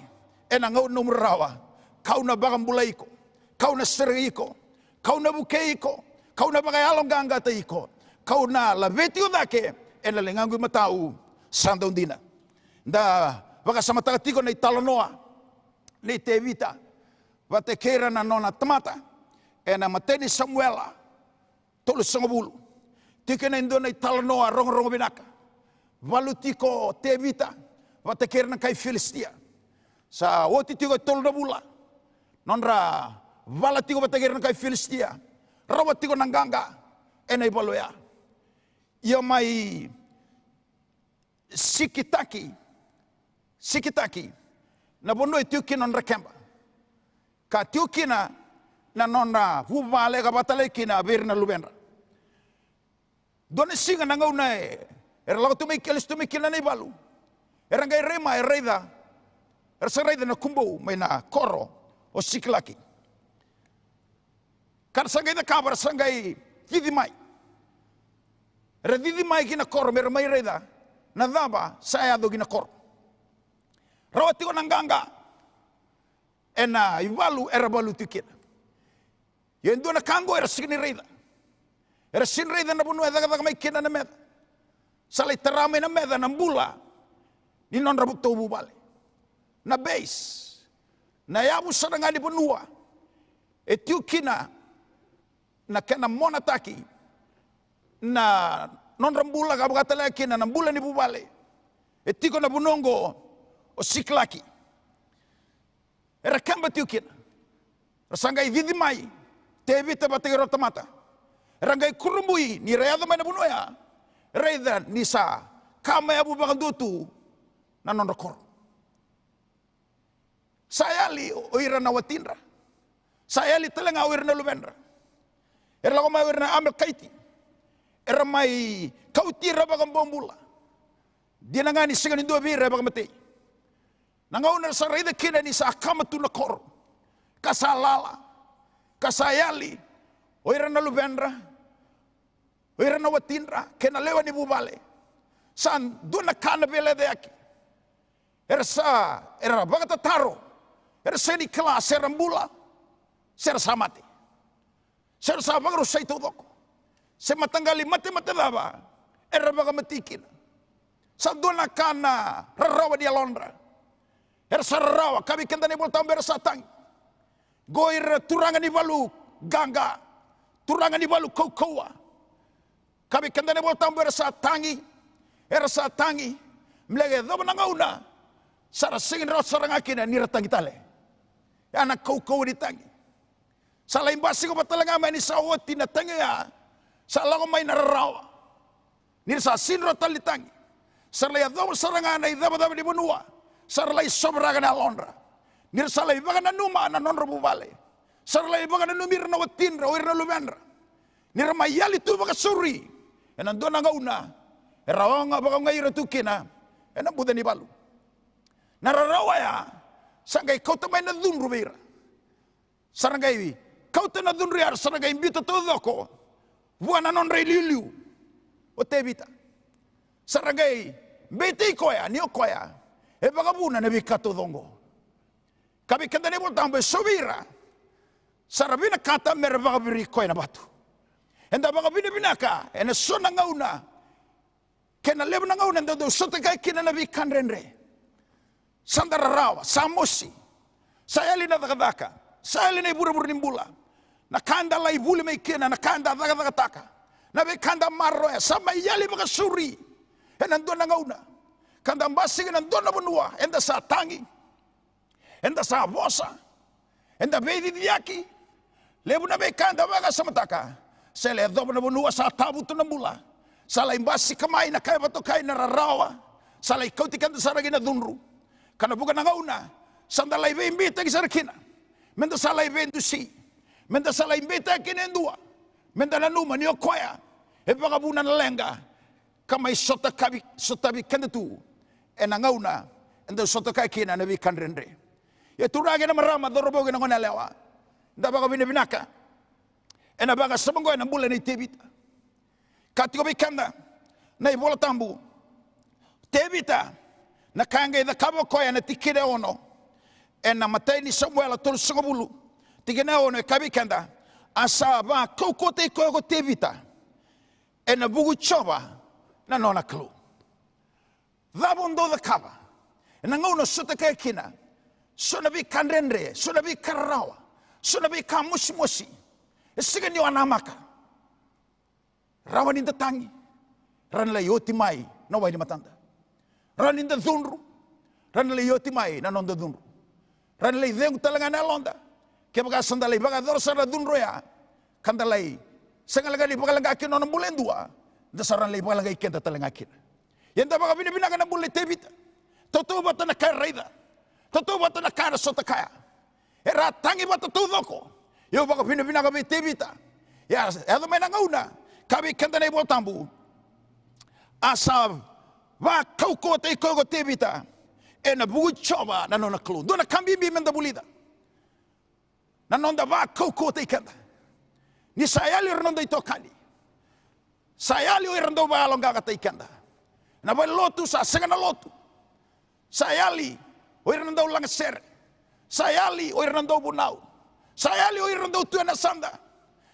ena ngau no mrawa kauna bagambulaiko kauna seriko kauna bukeiko kauna bagayalong ganga taiko kauna laveti udake ena lengangu matau sandondina da baga samatatiko na italonoa ni tevita vatekera na nona tamata ena mateni Samuela tolu sangabulu tikena indona italonoa rongo binaka valutiko tevita vatekera na kai Filistia sa woti tigo tolu na bula nonra vala tigo vatekera na kai Filistia rawa tigo nanganga ena ibaloya ia mai sikitaki na bono etiukina nonra kemba ka tiukina na nona vuvale ka batale kina berna lubenra done singa na ngauna era lago tu mekeles tu mekina nei balu era ngai rema ereida era sareida na kumbo mai na koro o siklaki kar sangai da kabar sangai didi mai era didi mai kina koro mer mai reida na daba saya do kina koro rawati ko nanganga ena ibalu era balu tikina yendo na kango era signi reida era sin reida na bunu daga mai kina na meda salai terame na meda na mbula ni non rabuk tobu bale na base na yabu saranga di benua etiukina na kena monataki na non rambula ka bakatala kina na mbula ni bubale etiko na bunongo o siklaki era kamba tiukina rasangai vidi mai tevita bategero tamata rangai kurumbui ni rayado mai na bunoya reida nisa kama abu bakandutu na non rekor sayali oira na watindra sayali telenga oira na lubendra era lago mai oira na amel kaiti era mai kautira bakambombula dia nangani segani dua bira bakamate nangauna sa reida kina ni sa kama tu na kor kasalala kasayali oira na lubendra oira na watindra kena lewa ni bubale san duna kana bele de aki era bagata taro era seni kelas era mbula ser samati ser sabagro saito doko se matanggali mate daba era bagamatikin san duna kana Rarawa dia londra era Rarawa kami kentani boltam bersatang goir turangan di balu ganga turangan di balu kokoa kami kentani boltam bersatangi era satangi mlege do nangauna sara singin ro sarangakina ni ratangi tale anak kokoa di tangi salain basi ko batalanga mai ni sawoti na tangi ya salago mai na Rarawa ni sa sinro tali tangi sarla do sarangana i daba di benua sarla sobraga na londra nir salai bagana numa na non robu bale sarlai bagana numir na watindra o irna lumendra nir mayali tu baga suri enan dona ngauna erawanga baga ngaira tukina enan buda ni balu na Rarawa ya sangai kota mai na dunru beira sarangai kota na dunru ya sarangai mbita todoko buana non reliu o tebita sarangai beti koya ni okoya e baga buna na bikato dongo kami kentani boltam be sobira sarabina kata merbaga biri koy na batu enda baga bina binaka ena sona ngauna Kena lebu na ngauna ndo sote kai kina na vi kanrenre. Sanda Rarawa, Samosi. Sayali na dakadaka. Sayali na ibura-bura nimbula. Nakanda la ibuli may kina, nakanda dakadaka. Na vi kanda maroya, sama yali mga suri. E nandun na ngauna. Kanda mbasig nandun na bunua. Enda sa tangi. Enda sa bosa. Enda beidi diaki. Lebu na may kanda mga samataka. Sele dobo na bunua sa tabuto na mula. Salay mbasi kamay na kaya bato kay na Rarawa. Salay kauti kanda saragi na dunru. Kana bukan na ngauna. Sandalay be imbita kisarkina. Menda salay be indusi. Menda salay imbita kinendua. Menda na numa niyo kwaya. E bagabunan lenga. Kamay sotabi kanda tu. E na ngauna. Endo sota kay kina na bi kanrenre. E turagi na marama dorobogi na ngona lewa. Nda baga binibinaka. E na baga samangoy na mula ni tebita. Katiko bi kanda. Na ibola tambu. Tebita. Na kanga ida kabo koya na tikire ono. E na matay ni Samuel tolu sungabulu. Tikine ono e kabi kanda. Asa ba kokote koyo tebita. E na bugu choba na nona klu. Dhabondo da kaba. E na ngono sota kaya kina. Sona bi kanrenre. Sona bi Rarawa. Sona bi kamusi-musi. E siga niyo anamaka. Rawan inda tangi. Ran la yoti mai. Na wai di matanda. Ran inda dhunru. Ran la yoti mai. Na nonda dhunru. Ran la idhengu talanga na londa. Kaya baga sandalay. Baga dorsara dhunru ya. Kandalay. Sangalaga di baga langaki nona mulendua. Dasaran lay baga langaki kenta talanga kina. Yanda baga binibinaga na muli tebita. Totoo bata na kaya raida. Totoo bata na kaya sota kaya. Era tangi bata tudoko. Yo baga binibinaga bi tebita. Ya, edo may nangauna. Kabi kenta na ibol tambu. Asa va kaukote ikogo tebita. E na bugu choba na nona klu. Dona kambimbi menda bulida. Na nonda va kaukote ikenda. Ni sayali renonda itokani. Sayali o irando ba alonga kata ikenda. Na ba lotu sa segana lotu. Sayali o irando lang ser. Sayali o irando bunau. Sayali o irando tuena sanda.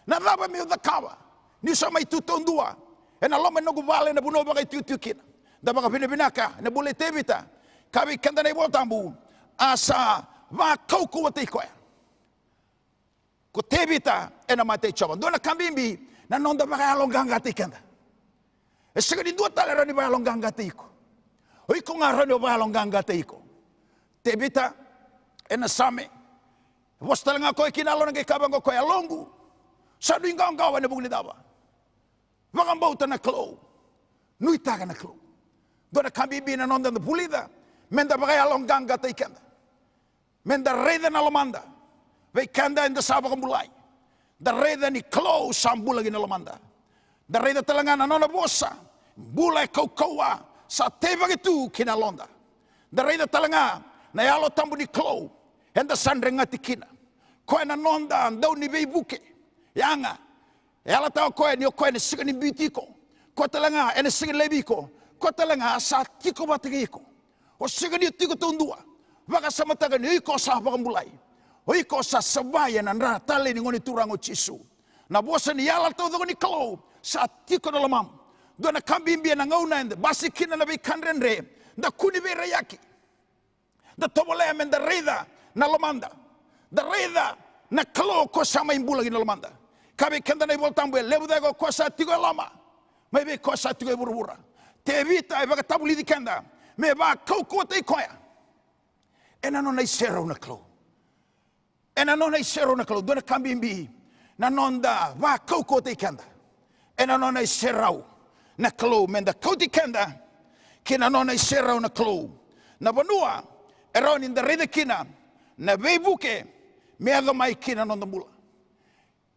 Na daba mi udakawa. Ni sama itu tondua. E na loma no guvale na buno ba itu kina. Da ba binaka na bule tebita. Kabi kanda na ibol tambu. Asa va kauko wate koya. Ko tebita e na mate choba. Dona kambimbi na nonda ba alonga tikenda. E segani dua talera ni ba alonga tiko. Oi ko ngara ni ba alonga tiko. Tebita e na same. Vos talanga ko kinalo nge kabango ko alongu. Sa duinga ngawa ne bugni daba. Vagambauta na klo. Nuitaga na klo. Dona kambimbi na nonda na pulida. Menda ba alonga tikenda. Menda reda na lomanda. Vai kanda in the sabak mulai. Da reda ni klo sambula gina lomanda. Da reda talangana nona bosa. Bulai kaukawa sa teva gitu kina londa. Da reda talanga na yalo tambu ni klo. Henda sandre ngati kina. Koe na nonda andau ni Veivuke. Yanga. Yala tau koe ni siga ni bitiko. Koe talanga ene siga lebiko. Koe talanga sa tiko batigiko. O siga ni tiko tundua. Waka samataga ni iko sa mulai. Oi ko sa sabaya na nra tale ni ngoni turango chisu. Na bosa ni yala to ni klo sa tiko na lamam. Do na kambimbi na ngauna ende basi kina na bi kanrenre da kuni be rayaki. Da tobole men da reda na lamanda. Da reda na klo ko sama imbula gi na lamanda. Kabe kenda na ibol tambue lebu da ko sa tiko lama. Mai be ko sa tiko burubura. Te vita e baga tabuli di kenda. Me ba kauko te koya. Ena no na isero na klo. E na nona isero na kalo, dona kambimbi, na nonda, va kauko te kanda. E na nona iserau na kalo, menda kauti kanda, ki na nona iserau na kalo. Na vanua, e rao ninda reda kina, na Veivuke, meado mai kina nonda mula.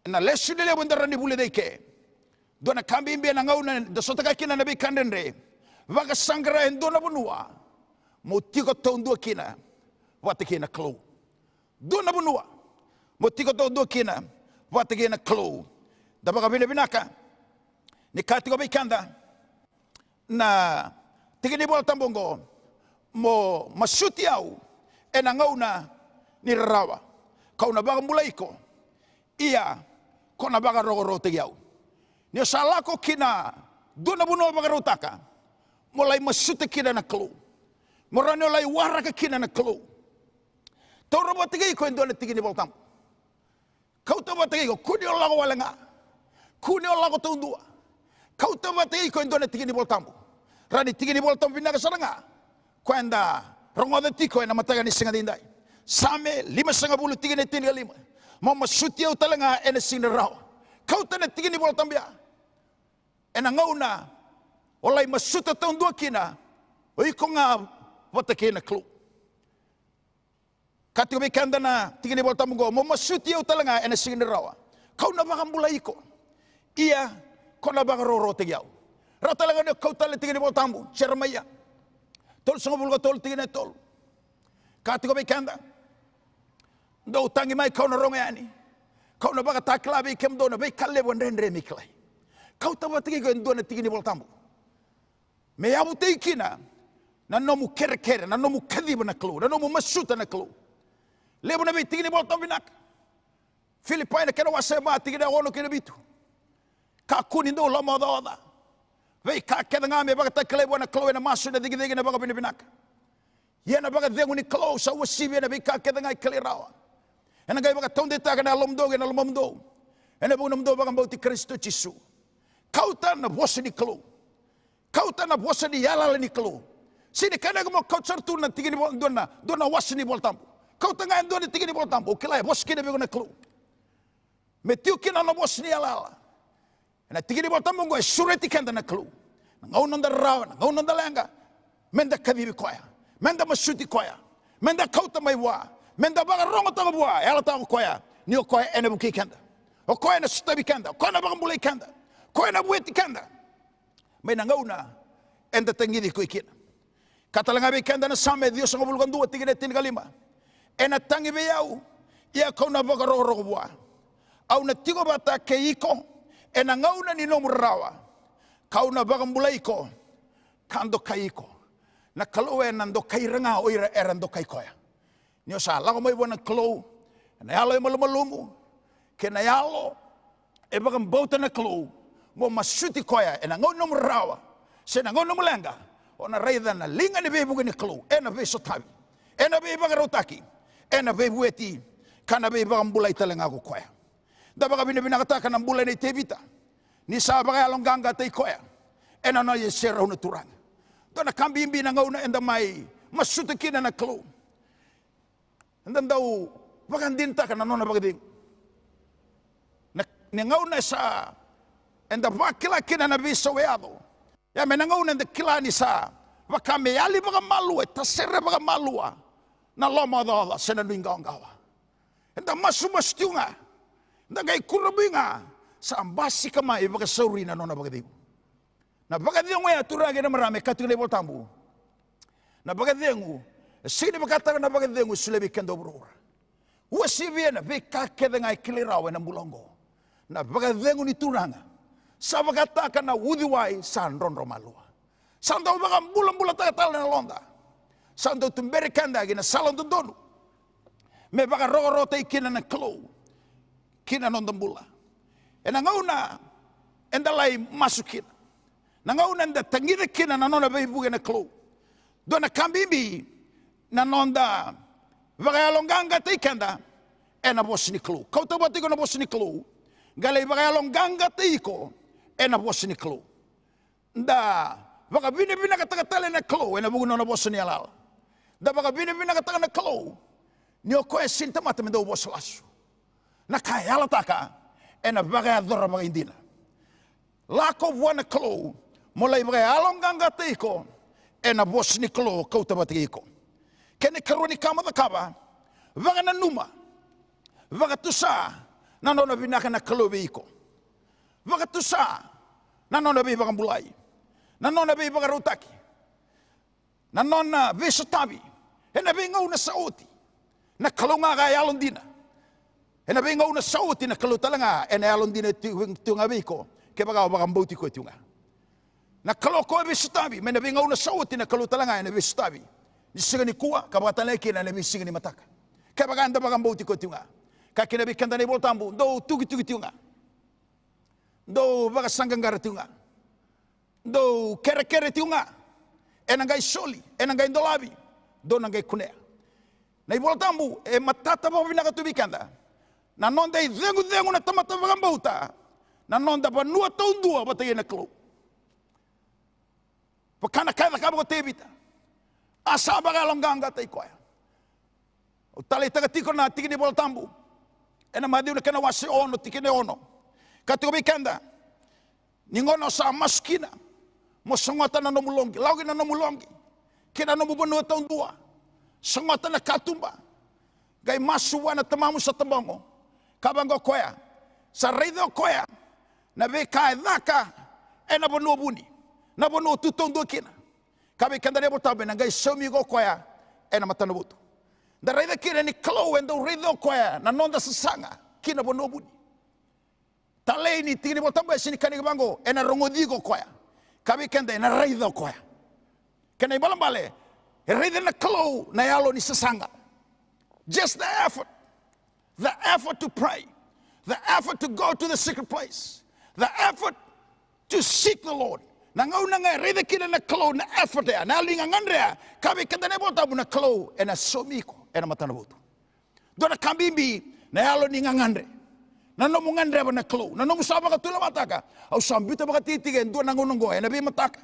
E na lesu nile wanda rani bule deike, dona kambimbi na ngauna, da sotaka kina na bikandenre, vaga sangra en dona vanua, mo tiko tondua kina, wate kina kalo. Dona bunua. Motiko to kina. Wate kina klo. Da baga binaka. Ni katiko bikanda. Na tigini bola tambongo. Mo masuti au. E na ngauna ni Rarawa. Kauna baga mulaiko. Ia kona baga rogoro te yau. Ni salako kina. Dona bunua baga rotaka. mulai masuta kina na klu. Morano lai wara ka kina na klu. Toro ba tigay ko endo na tigini boltam. Kau ta ba tigay ko kuni o lago walanga. Kuni o lago tundua. Kau ta ba tigay ko endo na tigini boltam. Rani tigini boltam pinaka saranga. Kwenda rongoda tiko na mataga ni singa dindai. Same 5.5 tigini tinga 5. Mau masuti au talanga ena sina rao. Kau ta na tigini boltam bia. Ena ngauna olai masuta tundua kina. Oi ko nga watake na klu. Kati ko kanda na tingin ni bolta mungo mo masuti au talanga ena singin rawa. Kau na baka mulai ko. Iya ko na baka roro tigiau. Ra talanga ne kau tala tingin ni bolta mu cermaya. Tol songo bulgo tol tingin ne tol. Kati ko kanda. Do tangi mai kau na ronga ani. Kau na baka takla be kem do na be kalle wondendre miklai. Kau ta watiki ko ndo na tingin ni bolta mu. Me abu teikina na nomu kere na nomu kadiba na klu na nomu masuta na klu. Lebo na tingini boltam binak. Filipai na kena wasema tingini ono kena bitu. Ka kunindo lama da. Vei ka keda ngame baga taklebo na klo na masu na digi na baga binak. Ye na baga dengu ni klo sa wasibi na vei ka keda ngai klirawa. Ena gai baga tonde ta na lomdo na lomdo. Ena bu nomdo baga bauti Kristo Yesu. Kauta na bosi ni klo. Kauta na bosi ni yala ni klo. Sini kana mo kautsar tu na tingini bol dona wasni boltam. Kau tengah endo ni tinggi ni boltam, okey bos kini beguna kelu. Metiu kina na bos ni alala. Na tinggi ni boltam mongo sureti kanda na kelu. Ngau nanda rawa, ngau nanda lenga. Menda kabibi koya, menda masuti koya, menda kau tamai wa, menda baga rongo taga bua, ela taga koya. Ni o koya ena buki kanda. O koya na sutabi kanda, koya na baga mulai kanda, koya na bueti kanda. Mena ngau na enda tengidi ko ikina. Katalang abi kanda na same Dios ang bulgan dua tinggi ni tinggi 5. Ena tangi beyau ia kau na baga roro bua au na tigo bata ke iko ena ngauna ni Nomu Rarawa kau na baga mulai ko kando kaiko na kalau ena ndo kai ranga oira era ndo kai koya nio sa lago mai bona klo na yalo malumu ke na yalo e baga mbota na klo mo masuti koya ena ngau Nomu Rarawa se na ngau Nomu lenga ona raida na linga ni Veivuke ni klo ena beso tabi ena be baga rotaki ena Veivuke kana be baga mbulai talenga ko koya da baga bina kata kana mbulai ni tebita ni sa baga alonganga te koya ena na yesera una turang dona kambimbi na ngauna enda mai masuta kina na klo enda dau baga dinta kana nona baga ding na ngauna sa enda bakila kina na biso weado ya mena ngauna enda kila ni sa bakame ali baga malu tasere baga malua na loma da sena nuinga ngawa enda masumestiunga enda gai kurabinga sa ambasi kama e baga sauri na nona baga diu na baga diu ya turage na marame katu le boltambu na baga diu sini bakata na baga diu sulebi kendo bro wasibi na be kakeda ngai kilirawe na mulongo na baga diu ni turanga sa baga taka na wudiwai san ronro malua sando baga bulan tatal na londa sando tumbere kanda gina salon donu me baga roro te kina na klo kina nondambula ena ngauna enda lai masukin na ngauna enda tangida kina na nona Veivuke na klo dona kambimbi na nonda baga alonganga te kanda ena bosni klo kau to batiko na bosni klo gale baga alonganga te iko ena bosni klo da baga bina kata na klo ena bugu na bosni alal da baga bina kata na klo ni o koe sinta mata mendo bos lasu na kaya ala taka ena baga adora baga indina lako buana klo mulai baga alonganga teiko ena bos ni klo kau tabati iko kene karoni kama da kaba baga na numa baga tusa na nona binaka na klo beiko baga tusa na nona be baga bulai na nona be baga rotaki na nona be sotabi ena be ngau na sauti na kalonga ga yalondina ena be ngau na sauti na kalotalanga ena yalondina tunga biko ke baga mbauti ko tunga na kaloko be sotabi mena be ngau na sauti na kalotalanga ena be sotabi ni sigani kuwa ka batale ke na be sigani mataka ke baga anda baga mbauti ko tunga ka kina be kanda ne boltambu do tugi tunga do baga sangangara tunga do kere tunga ngai soli, ngai ndolavi, do ngai kunea. Na ibola tambu, matata pa vinaka tubikanda. Na nonda i dengu na tamata vagambauta. Na nonda pa nua taundua pa te na klo. Pa kana kaida kaba ko tebita. Asa baga longanga te koya. O tale taga tiko na tiki ni bola tambu. Ena madiu na kana wase ono tiki ne ono. Kati ko bikanda. Ningono sa maskina. Mo sangota na nomu longi. Laugi na nomu longi. Kina nomu pa nua taundua. Sangota na katumba. Gai masuwa na tamamu sa tambongo. Kabango koya. Sa reido koya. Na ve kai dhaka. Na bono buni. Na bono tutondo kina. Kabe kanda nebo tabe na gai somi go koya. Na matano butu. Da reida kina ni klo endo reido koya. Na nonda sasanga. Kina bono buni. Talei ni tini bo tabe sini kani bango. Na rongodigo koya. Kabe kanda na reido koya. Kana ibalambale. Reida na klo na yalo ni sasanga. Just the effort to pray, the effort to go to the secret place, the effort to seek the Lord. Nangau nanga reida kina na klo na effort ya, na linga ngandrea, kabe kanda nebo tabu na klo, na somiko, na matana butu. Dona kambimbi, na yalo ni ngangandre. Na nomu ngandrea ba na klo, na nomu saba ka tula mataka, au sambuta baka titige, ndo nangu nungo, na be mataka.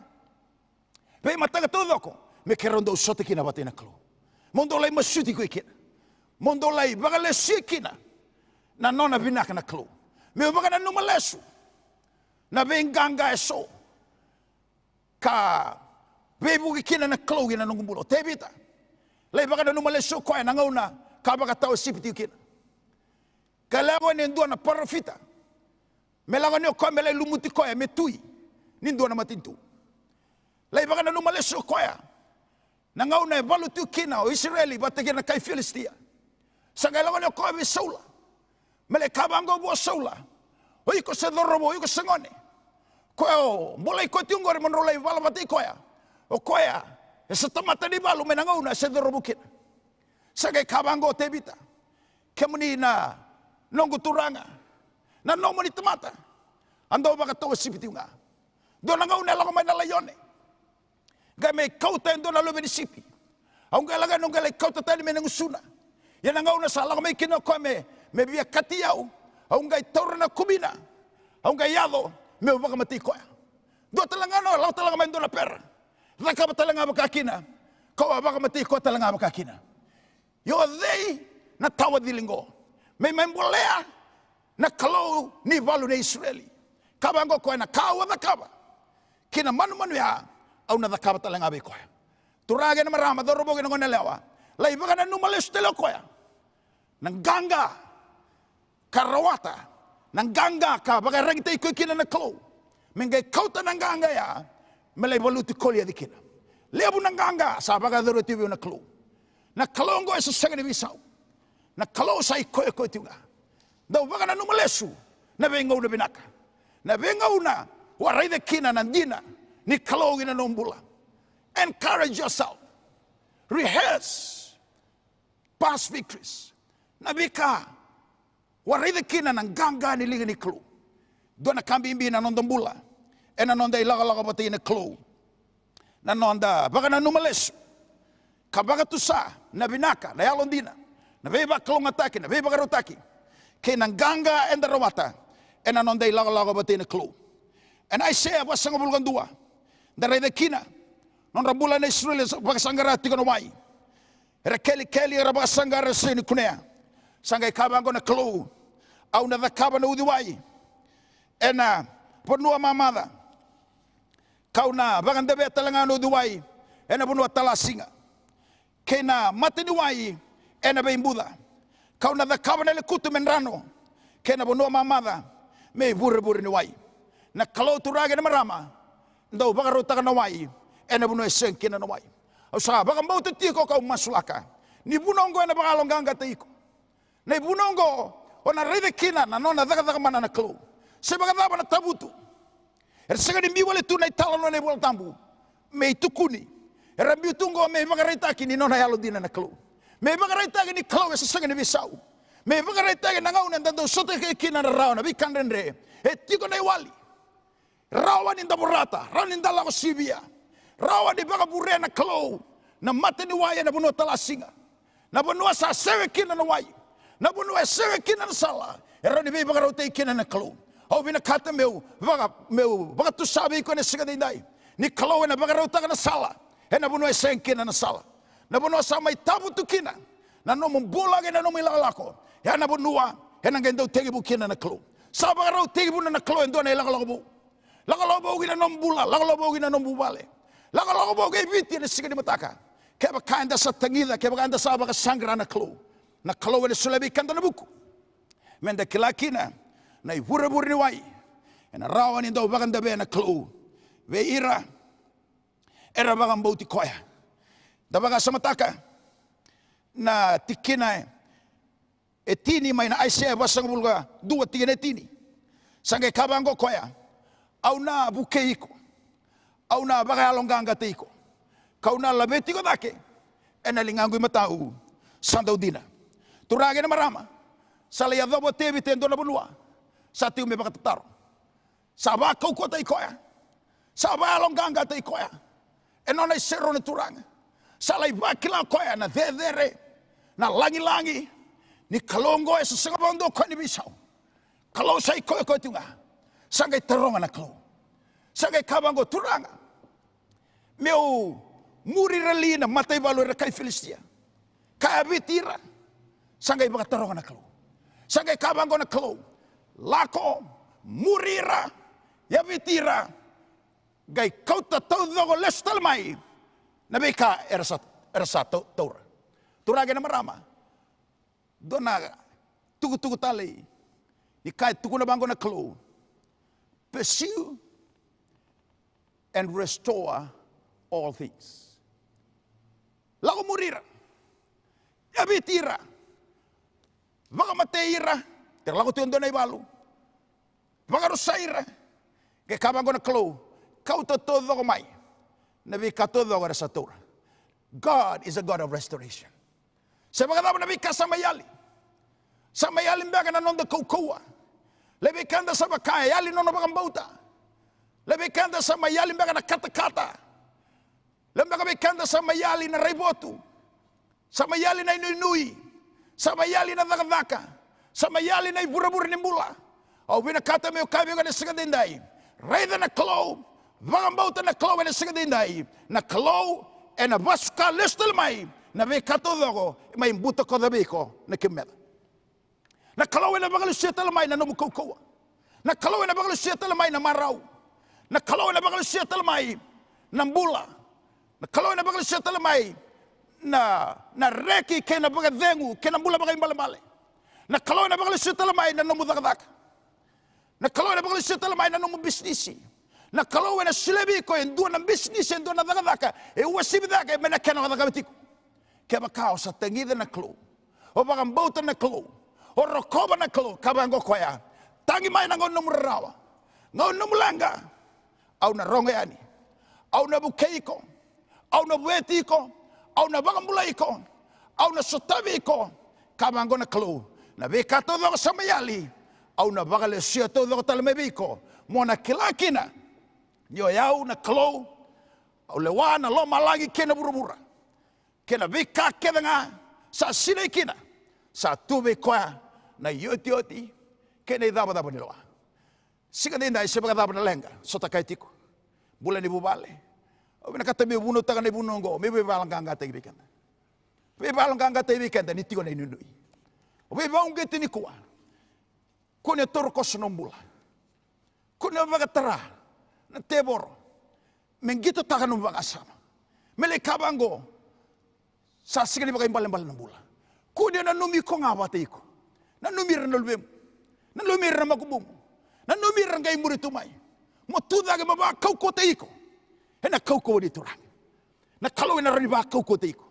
Be mataka todo ko, me kerondo usote kina bate na klo. Mondo lai masuti ko ikina. Mondo lai baga le sikina na nona binaka na klo. Me baga na numa lesu na benganga eso ka Veivuke kina na klo gina nungumbulo tebita. Lai baga na numa lesu ko na ngauna ka baga tao sipiti kina. Kalago ni ndua na parafita. Melago ni ko mele lumuti ko me tui ni ndua na matintu. Lai baga na numa lesu ko na ngauna valutu kina o Israeli batake na kai Filistia. Sangailangan yo koe saula. Mele kabango bo saula. Oi ko se dorobo, oi ko sangone. Koe mulai ko tiungor monrolai vala bati koya. O koya, esa tamata di balu menangau na se dorobo kina. Sagai kabango tebita. Kemuni na nongu turanga. Na nomu ni tamata. Ando baka tawa sipiti nga. Do nangau na lago mai na layone. Gai me kauta endo na lobe ni sipi. Aunga laga nonga lai kauta tani menangusuna. Yan ang una sa lang may kinoko me biya katiyaw, ang gay tawra na kumina, ang gay yado, may baka matiko. Do talaga no, law talaga may do na pera. Raka ba talaga makakina? Kawa baka matiko talaga makakina. Yo they na tawad dilinggo. May membolea na kalo ni valu na Israeli. Kabango ko na kawa na kaba. Kina manu ya, au na kaba talaga biko. Turage na marama do robo na lewa. Lai baka na numalis telo koya. Nang ganga karawata. Nang ganga ka baka rangitay ko kina na klo. Mengay kauta nang ganga ya. Malay baluti kolya di kina. Lebu nang ganga sa baka dorotibi na klo. Na kalongo ay sa sagani bisaw. Na kalo sa ikoy tiuga. Daw baka na numalesu. Na bengaw na binaka. Na bengaw na waray na kina nandina. Ni kalo na nombula. Encourage yourself. Rehearse past victories. Nabika, warida kina ng ganga nilinga ni klo. Doon na kambimbi na nondambula. E na nonda ilaga-laga pati na klo. Na nonda, baka na numales. Kabaga tusa, na binaka, na yalondina. Na beba klong ataki, na beba karotaki. Kaya ng ganga and darawata. E na nonda ilaga-laga pati na klo. And I say, abasang abulgan dua. Darida kina. Non rabula na Israel, pagkasanggara, tiko na wai. Keli rabasangara sa ni Kunea. Sangay kabango na klo. Au na dakaba na udiwai. Ena, punua mamada. Kau na, bagan dabe talanga na udiwai. Ena punua talasinga. Kena matiniwai. Ena baimbuda. Kau na dakaba na likutu menrano. Kena punua mamada. May buri-buri ni wai. Na klo turage na marama. Ndaw bagarota ka na wai. Ena punua eseng kina na wai. O sa baka mau tiko kau masulaka. Ni bunongo na baka longganga tiko. Na bunongo o na rede kina na nona daga mana na klo. Se baka daba na tabutu. Sega ni miwale tu na italo no ne bol tambu. Me tukuni. Rambi tungo me baka reta kini nona yalo dina na klo. Me baka reta kini klo sa sega ni bisau. Me baka reta kini ngau na dando sote ke kina na rawa na bikandendre. E tiko na iwali. Rawa ni ndaburata, rawa ni ndala ko sibia. Rawa ni baka bure na klo. Na mate ni waya na bunua talasinga. Na bunua sa sewe kina na waya. Na bunua sewe kina na sala. Era ni baka rote kina na klo. Au bina kata baka tu sabi ko na siga dindai. Ni klo na baka rote na sala. E na bunua sewe kina na sala. Na bunua sa mai tabu tu kina. Na nomu bola na nomu ilalako. Ya na bunua. E na gendo tegi bu kina na klo. Sa baka rote tegi bu na klo endo na ilalako bu. Lagalobo gina nomu bula. Lagalobo gina nomu bale. Lagalobo gina biti na siga di mataka. Kaya kanda sa tangida, kaya kanda sa baka sangra na klo. Na klo na sulabi kanda na buku. Menda kilakina na ibura-bura ni wai. Na rawan ni daw bakang dabe na klo. Ve ira era bakang bauti koya. Da baka sa mataka na tikina etini may na aisya basang bulga 2-3 etini. Sangay kabango koya. Au na bukeiko. Au na baka alongganga teiko. Kau na labeti ko dake. E nalingango'y matao. Sandaw dina. Turagin na marama. Sa layadobo tebi tendo na bunwa. Sa tiyo may bakatataro. Sa bakaw ko tayo koya. Sa balongganga tayo koya. E no na isero na turang. Sa laybakila koya na dedere. Na langi-langi. Ni kalongo e sa singabondo ko ni bisaw. Kalau sa ikoy ko ito nga. Sangay tarongan na kalo. Sangay kabango turanga. Meu muri rali na matay valor kay Filistia. Kaya bitira. Sangay baka tarongan na kalo. Sangay kabango na kalo. Lako, murira, yabitira. Gay kauta todo lestal mai. Nabika erasa taura. Turage na marama. Dona tugu-tugu tali. Ni kay tugu na bango na kalo. Pursue and restore all things. Lago murira. Yabitira. Baka mateira. Terlago tuyondo na ibalo. Baka rosaira. Kaya kabango na klo. Kau todo ko may. Nabi ka todo ko sa tura. God is a God of restoration. Sa mga tao nabi ka sa mayali. Sa mayali baka na nonda kukuwa. Lebi kanda sa bakaya. Yali nono bakang bauta. Lebi kanda sa mayali baka na kata-kata. Lebi kanda sa mayali na raibotu. Sa mayali na inui-inui. Sa mayali na daka-daka. Sa mayali na ibura-bura ni mula. O binakata mo yung kabi ko na sigadinday. Raida na klo. Bakang na klo na sigadinday. Na klo e na basuka listal may. Na bikato ko. May buto ko dabi ko. Na kimeda. Na klo e na bakalusita lamay na numukukuwa. Na klo e na bakalusita lamay na maraw. Na klo e na bakalusita lamay na mbula. Na klo e na bakalusita lamay na reki kaya na bagadengu. Kaya na mbula bagay malamali. Na kalo na bakal sita lamay na numudadak. Na kalo na bakal sita lamay na numubisnisi. Na kalo na silabi ko yung doon ng business yung doon na dagadaka. E wasibidaka yung menakena ka dagamitiku. Kaya bakao sa tangida na klo. O bakang bauta na klo. O rokoba na klo. Kabango ko ya. Tangi may na ngon numurawa. Ngon numulanga. Au na rongayani. Au na bukei ko. Au na bueti ko. Au na bakang mulay ko. Au na sutabi ko. Kabango na klo. Na beka todo ko sa mayali. Au na baka lesya todo ko talamebiko. Mo na kilakina. Nyo yao na klo. Au lewa na loma lagi kena burubura. Kena beka kena nga. Sa sinay kina. Sa tube koya. Na yoti-yoti. Kena idaba-daba nilawa. Sika dinda isa baka daba na lenga. Sota kay tiko. Bulan ibu bale. O binakatabi buno taga na ibuno ngo. May balang kanga tayo ibikanda. May balang kanga tayo ibikanda. Nitiko na inunui. Obe baung gete ni kuwa. Kone toro koso nombula. Kone bagatara. Na teboro. Mengito taka numbaga sama. Mele kabango. Sa sigani baga imbalan-balan nombula. Kone na numi ko nga wate iko. Na numira na lubemu. Na lumira na magubumu. Na numira nga imuri tumay. Mo tudaga mabaka kaukote iko. E na kauko ni turang. Na kalowe na roni baka kaukote iko.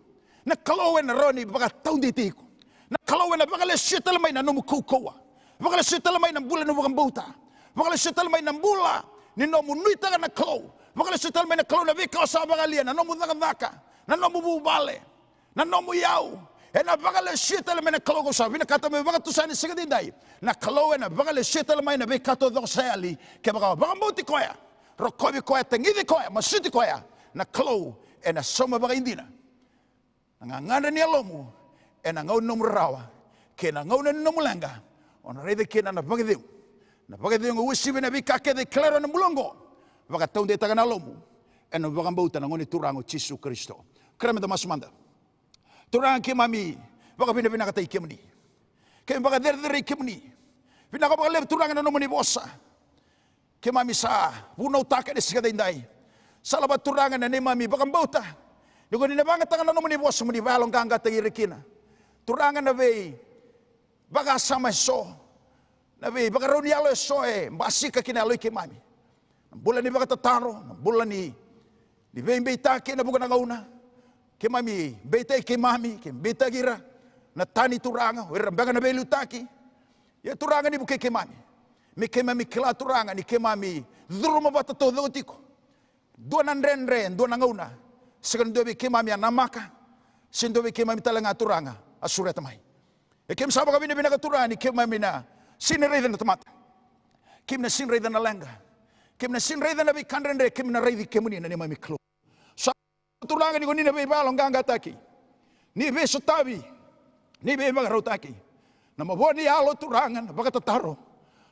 Na kalowe na roni baka taunditi iko. Na kalau na bakal sita lamay na numukukuwa. Bakal sita lamay ng bula ng wakang bauta. Bakal sita lamay ng bula ni nomu nuita ka na kalau. Bakal sita lamay na kalau na vika sa bakalia na nomu daka-daka. Na nomu bubale. Na nomu yaw. E na bakal sita lamay na kalau ko sa. Binakata mo bakal tusan ni sigadinday. Na kalau na bakal sita lamay na vika to do sayali. Kaya baka bauti koya. Rokobi koya tangidi koya. Masuti koya. na klo e na soma baka indina. Nangangana ni alomu e na ngau nomu Rarawa ke na ngau na nomu lenga ona reide ke na bagedeu. Na bagedeu ngo usibe na bikake de klaro na mulongo. Baka taunde taga na alomu e na baka mbauta na ngoni turango Jesu Kristo. Kreme da masmanda. Turang ke mami baka bina kata ikemni. Ke baka der ikemni. Bina baka leb turang na nomu ni bosa. Ke mami sa bunau taka de sigada indai. Salabat turangan na ni mami baka mbauta. Dugo ni nabanga tangan nomu ni bosa muni balong kanga tagirikina. Turangan na vei baka sama so. Na vei baka roni alo so basika kina alo ke mami. Bulan ni baka tataro, bulan ni vei beita ke na bukan Gauna. Ke mami beita ke mami ke beita gira na tani turanga wera baka na vei lutaki. Ya turanga ni buke ke mami. Me ke mami kila turanga ni ke mami dhuruma bata to dotiko. Dua nan ren dua Gauna. Sekan dobe ke mami anamaka. Sin dobe ke mami talanga turanga asura tamai. E kem saba ka bina turani ke mami na sinrei na tamata. Kem na sinrei na lenga. Kem na sinrei na bi kanrende kem na reidi ke muni na ni mami klo. Sa turanga ni ko ni na be balong ganga taki. Ni be sotabi. Ni be magarotaki. Na maboni alo turangan baka tataro.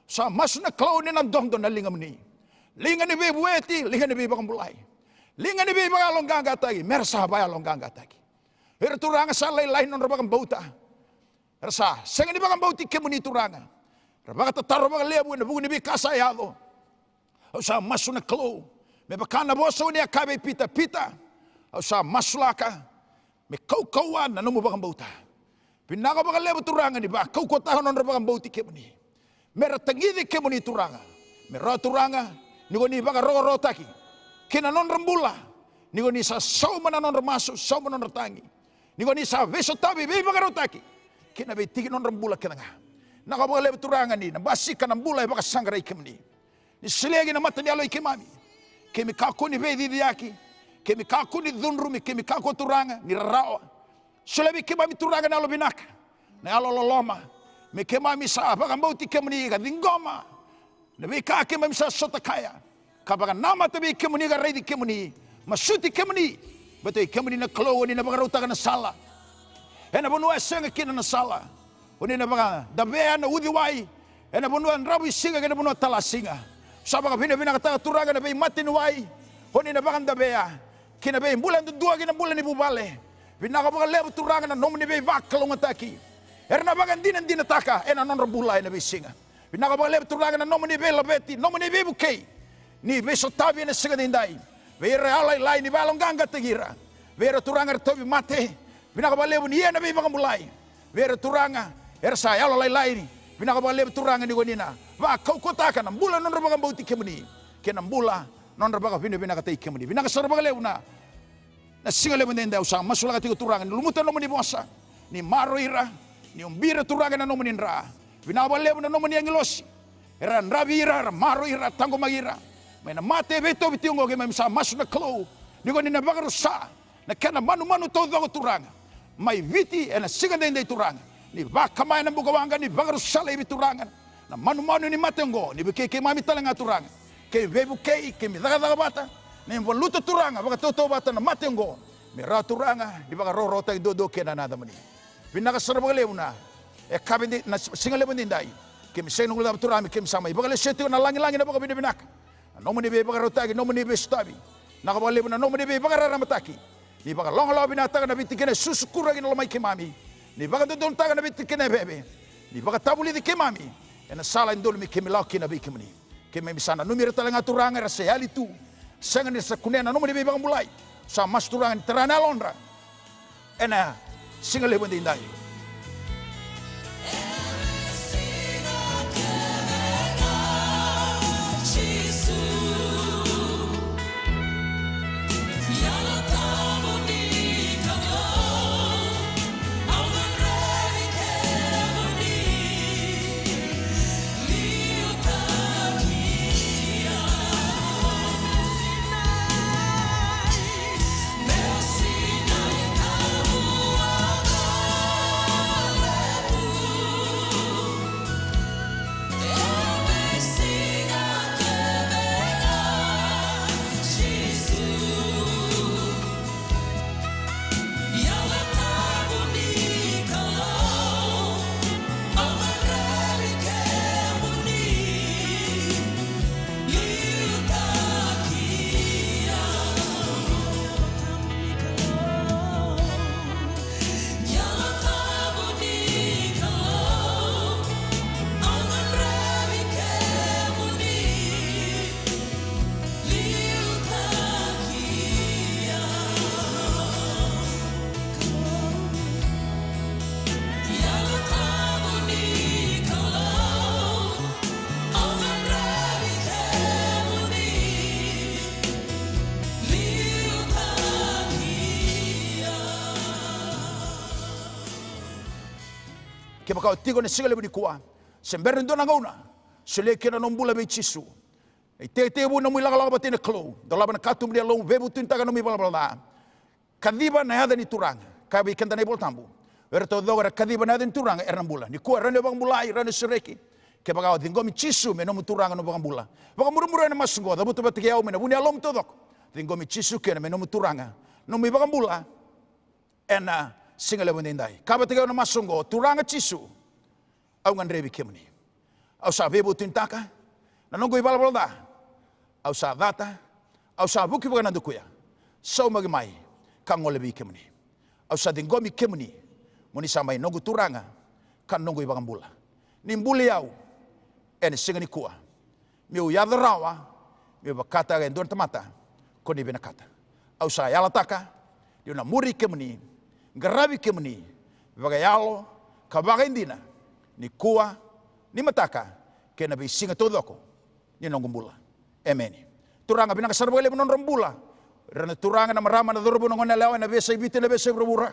Sa mas na klo ni nan dong na lingam ni. Linga ni be bueti, linga ni be baka mulai. Linga ni be baka long ganga taki, mersa ba long ganga taki. Her turanga sa lain non baka bauta. Rasa, senga ni baka bauti ke muni turanga. Baka tataro baka lebu na buku ni be kasayado. Sa mas na klo. Me baka na boso ni akabe pita. Sa masulaka. Me kau na nomu baka bauta. Pinaka baka lebu turanga ni ba kau tahon non baka bauti ke muni. Mera tangidi ke muni turanga. Mera turanga ni ko ni baka ro taki. Kina non rambula. Ni ko ni sa sauma non ramasu, sauma non tangi. Ni ko ni sa veso tabi be baka ro taki. Kina be tiki non rambula kena nga. Naka baka lebu turanga ni na basika nan bula baka sangrai ke muni. Ni silegi na mata ni alo ke mami. Kemi kako ni be didi yaki. Kemi kako ni dhunrumi, kemi kako turanga ni Rarawa. Sulebi ke mami turanga na alo binaka. Na alo loloma. Me ke mami sa baka mbauti ke muni ka dingoma. Na be ka ke mami sa sota kaya. Ka baka nama tabi ke muni ka reidi ke muni. Masuti ke muni. Betul ke muni na klo ni na baka rauta ka na sala. E na bunua senga kina na sala. Oni na baka dabea na udiwai. E na bunua rabu singa ke na bunua tala singa. Sa baka bina kata turanga na be mati nuwai. Oni na baka dabea. Kina be bulan dua kina bulan ibu bale. Bina ka baka lebu turanga na nomu ni be vakalong ataki. Erna bagan dina taka ena non rambula ena be singa. Bina ka baka lebu turanga na nomu ni be labeti, nomu ni Veivuke. Ni be sotabi na singa dindai. Vere alai lai ni balong ganga tegira. Vere turanga tobi mate. Bina ka baka lebu ni ena be baka mulai. Vere turanga ersa alai lai ni. Bina ka baka lebu turanga ni gonina. Va kau kotaka na bulan non baka bauti kemuni. Kena bula non baka bina ka tai kemuni. Bina ka sar baka lebu na singa lebu dindai usang masula ka tigo turanga ni lumutan nomu ni bosa. Ni maroira ni umbira turanga na nomu ni nra. Bina ka baka lebu na nomu ni angilosi. Era nravira, maroira, tango magira. Maina mate beto bitungo ke mamsa masuna klo. Niko ni na bagarusa. Na kena manu todo turanga. Mai viti ena singa dindai turanga. Ni baka mai na bugawanga ni bagarusa le turanga. Na manu ni matengo ni beke mami talanga turanga. Ke Veivuke ke mi daga bata. Ni voluta turanga baka toto bata na matengo. Mi ra turanga di baka roro ta dodo ke na nada mani. Pinaka sarabang leuna. E kabindi na singa le dindai. Ke mi seno ngula turami ke mi sama. Baka le setu na langi na baka binabinaka. Nomu ni be baka rotagi nomu ni be stabi. Nakabaka lebu na nomu ni be baka raramataki. Ni baka longalaw binataga na bitikene susukura gina lamay ke mami. Ni baka dodontaga na bitikene bebe. Ni baka tabuli di ke mami. E na sala indolo mi ke milaw kinabi ke mani. Ke may misana numira talaga turanga ra sayali tu. Sanga ni sa Kunea na nomu ni be baka mulai. Sa mas turanga ni terana lonra. E na singa lebu dindai. ke bakau tigo ne singa lebu di kuah sember ndo na Gauna sele ke na nombula be chisu e te bu na mu laga laga batine klo do laba na katum dia long vebu tinta no mi bala bala kadiba na ada ni turang ka bi kenta ne bol tambu erto do era kadiba na ada ni turang era bula ni kuah rane bang bulai rane sereki ke bakau dingo mi chisu me no mu turang no bang bula baka muru-muru na masungo da butu batike au me na buni alom todok dingo mi chisu ke me no mu turanga no mi bang bula ena singa lebu ndai ka batike no masungo turanga chisu au ngan rebi kemni au sa vebu tintaka na nongo ibala balda au sa data au sa buki bana dukuya so magi mai kango lebi kemni au sa dingomi kemni moni sa mai nongo turanga kan nongo ibang bula nimbuli au ene singa ni kuah miu ya Rarawa miu bakata ga ndon tamata koni bena kata au sa yala taka dio na muri kemni ngarabi kemni baga yalo kabaga indina ni kuah ni mataka kena bi singa todoko ni nongumbula amen turanga binang sarbole non rambula rena turanga na marama na dorbo ngona lawa na besa ibite na besa brobura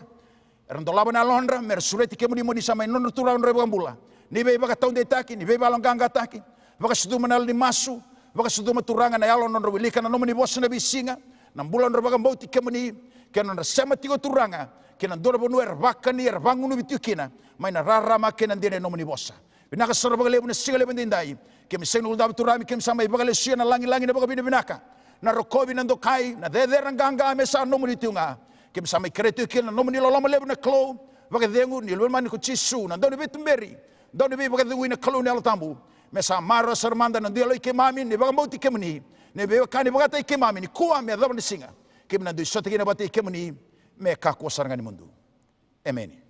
rena dolaba na londra mer suleti kemudi modi sama non turanga rembula ni be baga taunde taki ni be balonganga taki baga sudu manal ni masu baga sudu turanga na yalo non wilika na nomni boss na bisinga na bulan baga mbauti kemuni kena na sama tigo turanga kena dorbo nuer bakani er bangunu bitukina maina Rarawa kena ndene nomni bossa binaka sarba lebu na sigale bendindai kem sengul da turami kem sama ibagale sia na langi-langi na baga binaka na rokobi na dokai na deranganga mesa nomni tunga kem sama kretu ken nomni lolama lebu na klo baga dengu ni lulman ko chisu na doni betumberi doni be baga wina klo na tambu mesa mara sarmanda na dialo ikemami ni baga mauti kemni ne be kani baga tai kemami ni kuah me adab ni singa kem na do sote kena bati kemni me ka ko sarngani mundu amen